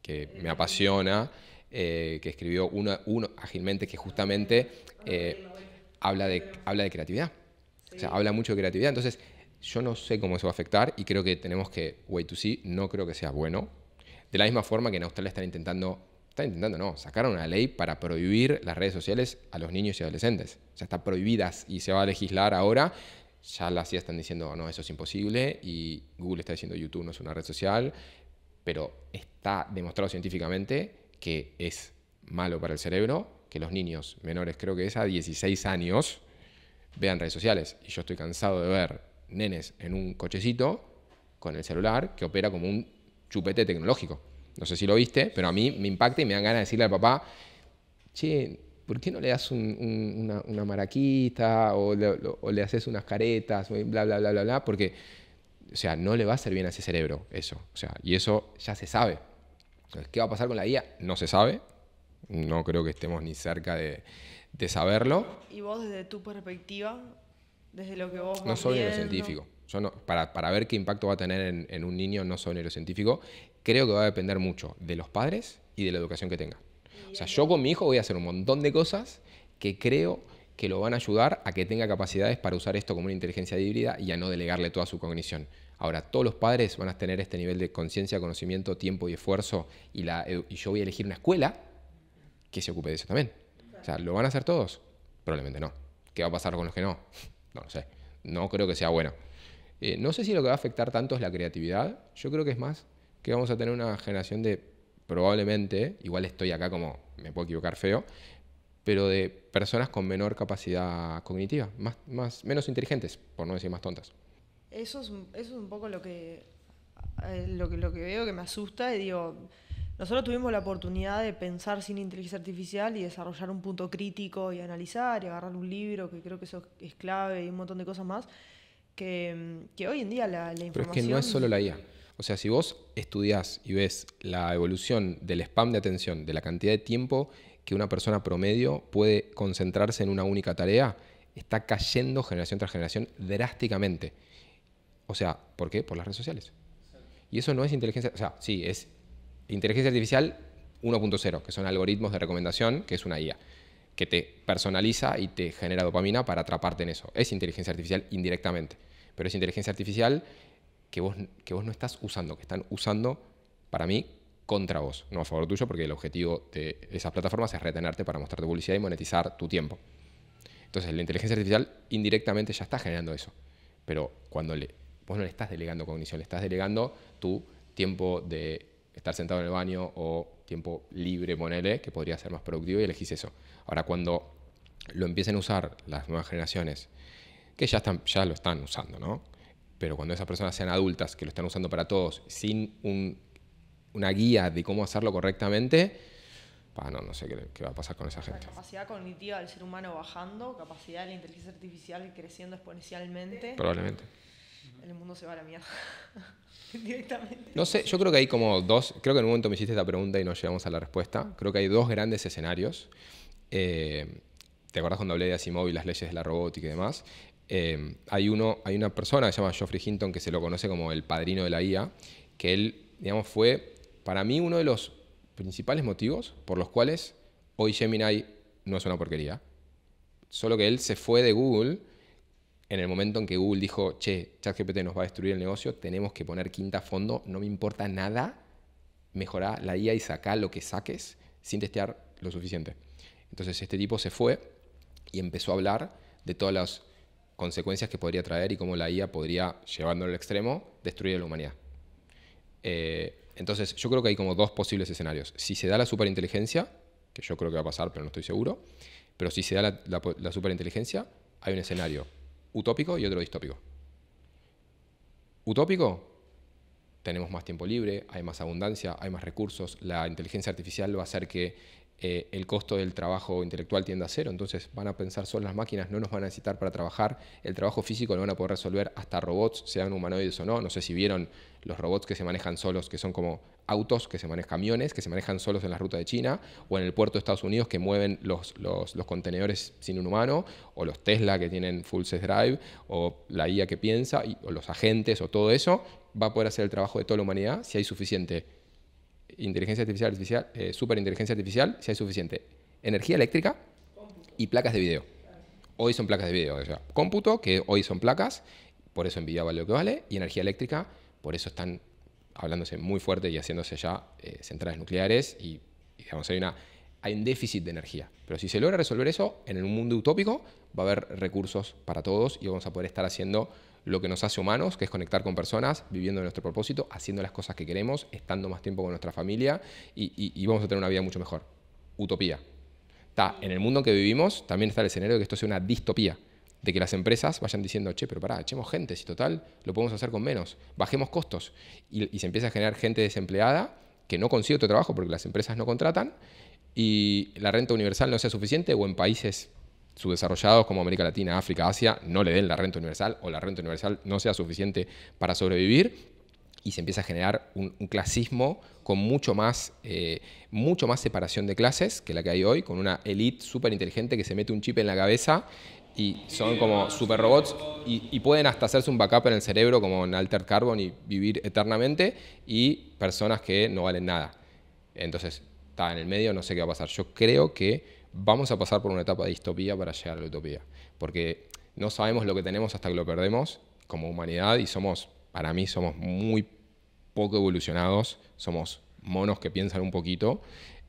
que me apasiona, que escribió uno ágilmente, que justamente habla de creatividad. O sea, habla mucho de creatividad. Entonces, yo no sé cómo eso va a afectar y creo que tenemos que wait to see. No creo que sea bueno. De la misma forma que en Australia sacaron una ley para prohibir las redes sociales a los niños y adolescentes. O sea, están prohibidas y se va a legislar ahora. Ya las CIA están diciendo, no, eso es imposible, y Google está diciendo YouTube no es una red social, pero está demostrado científicamente que es malo para el cerebro que los niños menores, creo que es a 16 años, vean redes sociales. Y yo estoy cansado de ver nenes en un cochecito con el celular que opera como un chupete tecnológico. No sé si lo viste, pero a mí me impacta y me dan ganas de decirle al papá, che, ¿por qué no le das una maraquita o le haces unas caretas, bla, bla, bla, bla, bla? Porque, o sea, no le va a hacer bien a ese cerebro eso. O sea, y eso ya se sabe. Entonces, ¿qué va a pasar con la IA? No se sabe. No creo que estemos ni cerca de saberlo. Y vos, desde tu perspectiva, desde lo que vos vas No soy viendo... neurocientífico. Yo no, para ver qué impacto va a tener en un niño, no soy neurocientífico. Creo que va a depender mucho de los padres y de la educación que tenga. O sea, yo con mi hijo voy a hacer un montón de cosas que creo que lo van a ayudar a que tenga capacidades para usar esto como una inteligencia híbrida y a no delegarle toda su cognición. Ahora, todos los padres van a tener este nivel de conciencia, conocimiento, tiempo y esfuerzo, y yo voy a elegir una escuela que se ocupe de eso también. O sea, ¿lo van a hacer todos? Probablemente no. ¿Qué va a pasar con los que no? No lo sé. No creo que sea bueno. No sé si lo que va a afectar tanto es la creatividad. Yo creo que es más que vamos a tener una generación de, probablemente, igual estoy acá como, me puedo equivocar feo, pero de personas con menor capacidad cognitiva, menos inteligentes, por no decir más tontas. Eso es un poco lo que veo que me asusta, y digo, nosotros tuvimos la oportunidad de pensar sin inteligencia artificial y desarrollar un punto crítico y analizar y agarrar un libro, que creo que eso es clave, y un montón de cosas más, que hoy en día la información... Pero es que no es solo la IA. O sea, si vos estudiás y ves la evolución del spam de atención, de la cantidad de tiempo que una persona promedio puede concentrarse en una única tarea, está cayendo generación tras generación drásticamente. O sea, ¿por qué? Por las redes sociales. Y eso no es inteligencia... O sea, sí, es inteligencia artificial 1.0, que son algoritmos de recomendación, que es una IA, que te personaliza y te genera dopamina para atraparte en eso. Es inteligencia artificial indirectamente. pero es inteligencia artificial que vos no estás usando, que están usando, para mí, contra vos, no a favor tuyo, porque el objetivo de esas plataformas es retenerte para mostrarte publicidad y monetizar tu tiempo. Entonces, la inteligencia artificial indirectamente ya está generando eso. Pero cuando vos no le estás delegando cognición, le estás delegando tu tiempo de estar sentado en el baño o tiempo libre, ponele, que podría ser más productivo y elegís eso. Ahora, cuando lo empiecen a usar las nuevas generaciones, que ya lo están usando, ¿no? Pero cuando esas personas sean adultas, que lo están usando para todos, sin una guía de cómo hacerlo correctamente, no sé qué va a pasar con esa gente. La capacidad cognitiva del ser humano bajando, capacidad de la inteligencia artificial creciendo exponencialmente. Probablemente. El mundo se va a la mierda. Directamente. No sé, yo creo que hay como dos, creo que en un momento me hiciste esta pregunta y no llegamos a la respuesta. Creo que hay dos grandes escenarios. ¿Te acordás cuando hablé de Asimov y las leyes de la robótica y demás? Hay una persona que se llama Geoffrey Hinton, que se lo conoce como el padrino de la IA, que él, digamos, fue para mí uno de los principales motivos por los cuales hoy Gemini no es una porquería. Solo que él se fue de Google en el momento en que Google dijo, che, ChatGPT nos va a destruir el negocio, tenemos que poner quinta a fondo, no me importa nada, mejorá la IA y sacá lo que saques sin testear lo suficiente. Entonces este tipo se fue y empezó a hablar de todas las consecuencias que podría traer y cómo la IA podría, llevándolo al extremo, destruir a la humanidad. Entonces yo creo que hay como dos posibles escenarios. Si se da la superinteligencia, que yo creo que va a pasar, pero no estoy seguro, pero si se da la superinteligencia, hay un escenario utópico y otro distópico. Utópico, tenemos más tiempo libre, hay más abundancia, hay más recursos, la inteligencia artificial va a hacer que el costo del trabajo intelectual tienda a cero, entonces van a pensar solo las máquinas, no nos van a necesitar para trabajar, el trabajo físico lo van a poder resolver hasta robots, sean humanoides o no. No sé si vieron los robots que se manejan solos, que son como autos, que se manejan camiones, que se manejan solos en la ruta de China, o en el puerto de Estados Unidos que mueven los contenedores sin un humano, o los Tesla que tienen full self-drive, o la IA que piensa, o los agentes, o todo eso, va a poder hacer el trabajo de toda la humanidad si hay suficiente inteligencia artificial, superinteligencia artificial, si hay suficiente energía eléctrica y placas de video. Hoy son placas de video, o sea, cómputo, que hoy son placas, por eso Nvidia vale lo que vale, y energía eléctrica, por eso están hablándose muy fuerte y haciéndose ya centrales nucleares y digamos, hay un déficit de energía. Pero si se logra resolver eso, en un mundo utópico va a haber recursos para todos y vamos a poder estar haciendo lo que nos hace humanos, que es conectar con personas, viviendo nuestro propósito, haciendo las cosas que queremos, estando más tiempo con nuestra familia y vamos a tener una vida mucho mejor. Utopía. En el mundo en que vivimos también está el escenario de que esto sea una distopía, de que las empresas vayan diciendo, che, pero pará, echemos gente, si total lo podemos hacer con menos, bajemos costos. Y se empieza a generar gente desempleada que no consigue otro trabajo porque las empresas no contratan y la renta universal no sea suficiente o en países subdesarrollados como América Latina, África, Asia, no le den la renta universal o la renta universal no sea suficiente para sobrevivir y se empieza a generar un clasismo con mucho más separación de clases que la que hay hoy, con una élite súper inteligente que se mete un chip en la cabeza y son como super robots y pueden hasta hacerse un backup en el cerebro como en Altered Carbon y vivir eternamente y personas que no valen nada. Entonces, está en el medio, no sé qué va a pasar. Yo creo que vamos a pasar por una etapa de distopía para llegar a la utopía, porque no sabemos lo que tenemos hasta que lo perdemos como humanidad y para mí somos muy poco evolucionados, somos monos que piensan un poquito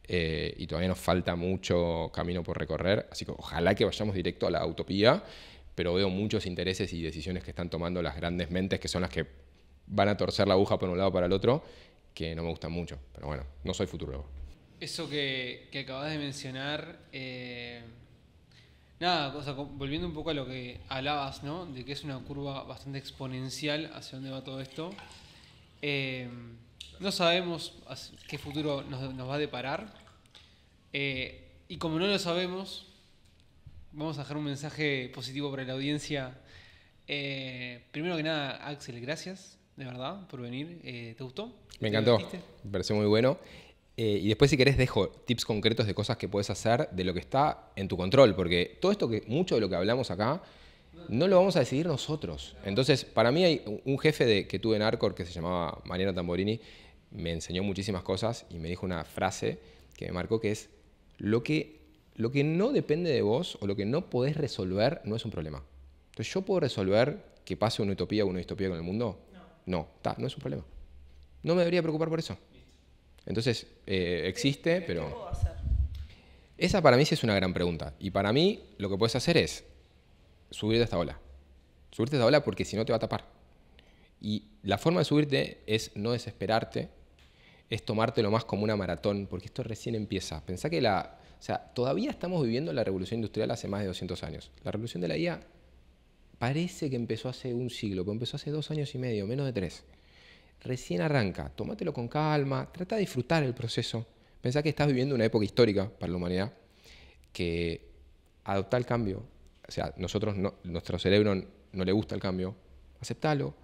y todavía nos falta mucho camino por recorrer, así que ojalá que vayamos directo a la utopía, pero veo muchos intereses y decisiones que están tomando las grandes mentes, que son las que van a torcer la aguja por un lado para el otro, que no me gustan mucho, pero bueno, no soy futurólogo. Eso que acabas de mencionar, nada, o sea, volviendo un poco a lo que hablabas, ¿no? De que es una curva bastante exponencial hacia dónde va todo esto. No sabemos qué futuro nos va a deparar. Y como no lo sabemos, vamos a dejar un mensaje positivo para la audiencia. Primero que nada, Axel, gracias, de verdad, por venir. ¿Te gustó? Me encantó, me pareció muy bueno. Y después, si querés, dejo tips concretos de cosas que puedes hacer de lo que está en tu control, porque todo esto, mucho de lo que hablamos acá, no lo vamos a decidir nosotros. Entonces, para mí hay un jefe que tuve en Arcor que se llamaba Mariano Tamborini, me enseñó muchísimas cosas y me dijo una frase que me marcó, que es, lo que no depende de vos o lo que no podés resolver no es un problema. Entonces, yo puedo resolver que pase una utopía o una distopía con el mundo? No, no es un problema. No me debería preocupar por eso. Entonces, existe, pero... ¿Qué puedo hacer? Esa para mí sí es una gran pregunta. Y para mí lo que puedes hacer es subirte a esta ola. Subirte a esta ola porque si no te va a tapar. Y la forma de subirte es no desesperarte, es tomártelo más como una maratón, porque esto recién empieza. Pensá que todavía estamos viviendo la revolución industrial hace más de 200 años. La revolución de la IA parece que empezó hace un siglo, pero empezó hace 2 años y medio, menos de 3. Recién arranca, tómatelo con calma, trata de disfrutar el proceso. Pensá que estás viviendo una época histórica para la humanidad, que adopta el cambio. O sea, nuestro cerebro no le gusta el cambio. Aceptalo.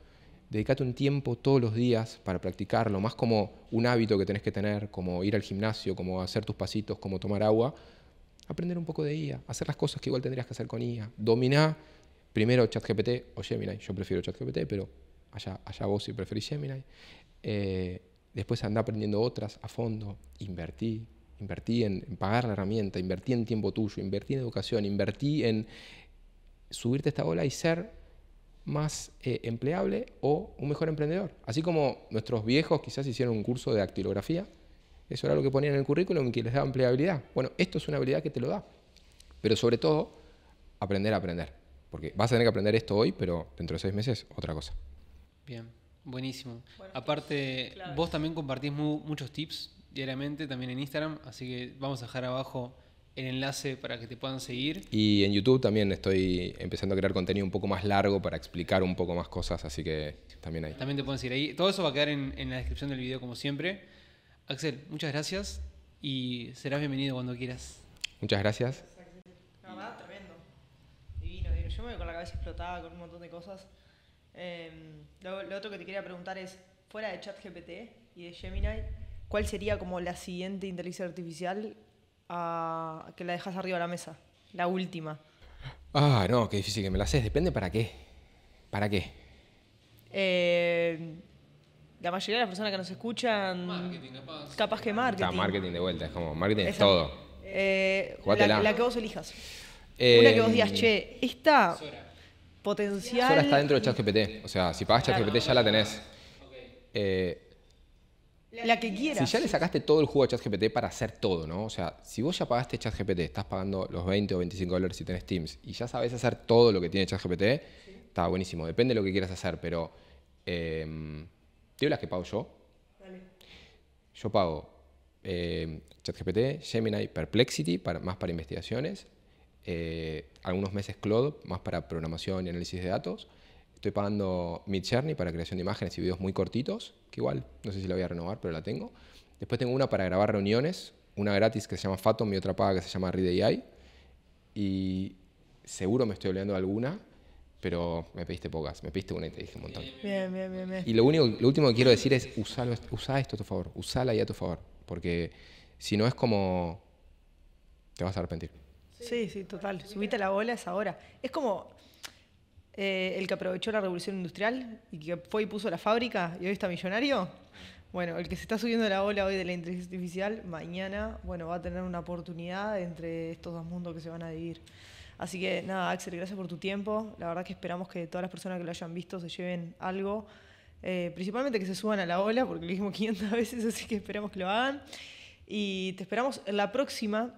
Dedicate un tiempo todos los días para practicarlo, más como un hábito que tenés que tener, como ir al gimnasio, como hacer tus pasitos, como tomar agua. Aprender un poco de IA, hacer las cosas que igual tendrías que hacer con IA. Dominá primero ChatGPT o Gemini. Yo prefiero ChatGPT, pero allá vos si preferís Gemini. Después andá aprendiendo otras a fondo. Invertí en pagar la herramienta, invertí en tiempo tuyo, invertí en educación, invertí en subirte a esta ola y ser más empleable o un mejor emprendedor. Así como nuestros viejos quizás hicieron un curso de dactilografía, eso era lo que ponían en el currículum y que les daba empleabilidad. Bueno, esto es una habilidad que te lo da. Pero sobre todo, aprender a aprender. Porque vas a tener que aprender esto hoy, pero dentro de 6 meses, otra cosa. Bien, buenísimo. Aparte, claro, vos también compartís muchos tips diariamente, también en Instagram, así que vamos a dejar abajo el enlace para que te puedan seguir. Y en YouTube también estoy empezando a crear contenido un poco más largo para explicar un poco más cosas, así que también ahí. También te pueden seguir ahí. Todo eso va a quedar en la descripción del video como siempre. Axel, muchas gracias y serás bienvenido cuando quieras. Muchas gracias. La verdad, tremendo. Divino, divino. Yo me voy con la cabeza explotada con un montón de cosas. Lo otro que te quería preguntar es, fuera de ChatGPT y de Gemini, ¿cuál sería como la siguiente inteligencia artificial que la dejas arriba de la mesa? La última. Ah, no, qué difícil que me la haces. Depende para qué. ¿Para qué? La mayoría de las personas que nos escuchan... Marketing, capaz que marketing. Está marketing de vuelta, es como marketing es todo. La que vos elijas. Una que vos digas, che, esta potencial... Sora está dentro de ChatGPT. O sea, si pagas ChatGPT ya la tenés. La que quieras. Si ya le sacaste todo el jugo a ChatGPT para hacer todo, ¿no? O sea, si vos ya pagaste ChatGPT, estás pagando los 20 o 25 dólares si tenés Teams, y ya sabés hacer todo lo que tiene ChatGPT, está buenísimo. Depende de lo que quieras hacer, pero... ¿te digo las que pago yo? Dale. Yo pago ChatGPT, Gemini, Perplexity, más para investigaciones, algunos meses Claude, más para programación y análisis de datos. Estoy pagando Midjourney para creación de imágenes y videos muy cortitos, que igual no sé si la voy a renovar, pero la tengo. Después tengo una para grabar reuniones, una gratis que se llama Fathom y otra paga que se llama Read AI. Y seguro me estoy olvidando de alguna, pero me pediste pocas. Me pediste una y te dije un montón. Bien. Y lo último que quiero decir es usá esto a tu favor, usala ahí a tu favor, porque si no es como te vas a arrepentir. Sí, total. Subite a la ola es ahora. Es como el que aprovechó la revolución industrial y que fue y puso la fábrica y hoy está millonario. Bueno, el que se está subiendo a la ola hoy de la inteligencia artificial, mañana, bueno, va a tener una oportunidad entre estos dos mundos que se van a dividir. Así que nada, Axel, gracias por tu tiempo. La verdad que esperamos que todas las personas que lo hayan visto se lleven algo. Principalmente que se suban a la ola, porque lo dijimos 500 veces, así que esperamos que lo hagan. Y te esperamos en la próxima,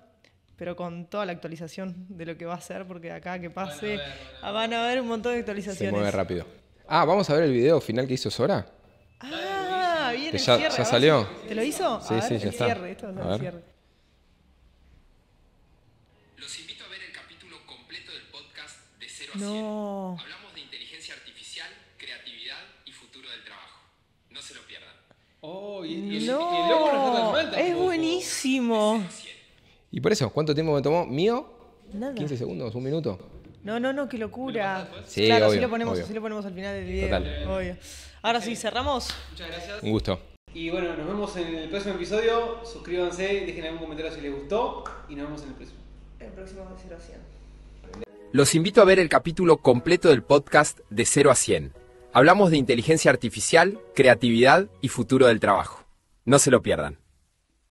pero con toda la actualización de lo que va a ser, porque de acá que pase van a haber un montón de actualizaciones. Se mueve rápido. Vamos a ver el video final que hizo Sora. Bien, el ya cierre. ¿Ya salió? ¿Te lo hizo? Sí, ya está. Cierre, esto es el cierre. Los invito a ver el capítulo completo del podcast de 0 a 100. No. Hablamos de inteligencia artificial, creatividad y futuro del trabajo. No se lo pierdan. El logo no está tan mal tampoco. Es buenísimo. Y por eso, ¿cuánto tiempo me tomó? ¿Mío? Nada. 15 segundos, 1 minuto. No, qué locura. Sí, claro, obvio, sí lo ponemos al final del video. Total. Obvio. Ahora sí, cerramos. Muchas gracias. Un gusto. Y bueno, nos vemos en el próximo episodio. Suscríbanse, dejen algún comentario si les gustó y nos vemos en el próximo. El próximo de 0 a 100. Los invito a ver el capítulo completo del podcast de 0 a 100. Hablamos de inteligencia artificial, creatividad y futuro del trabajo. No se lo pierdan.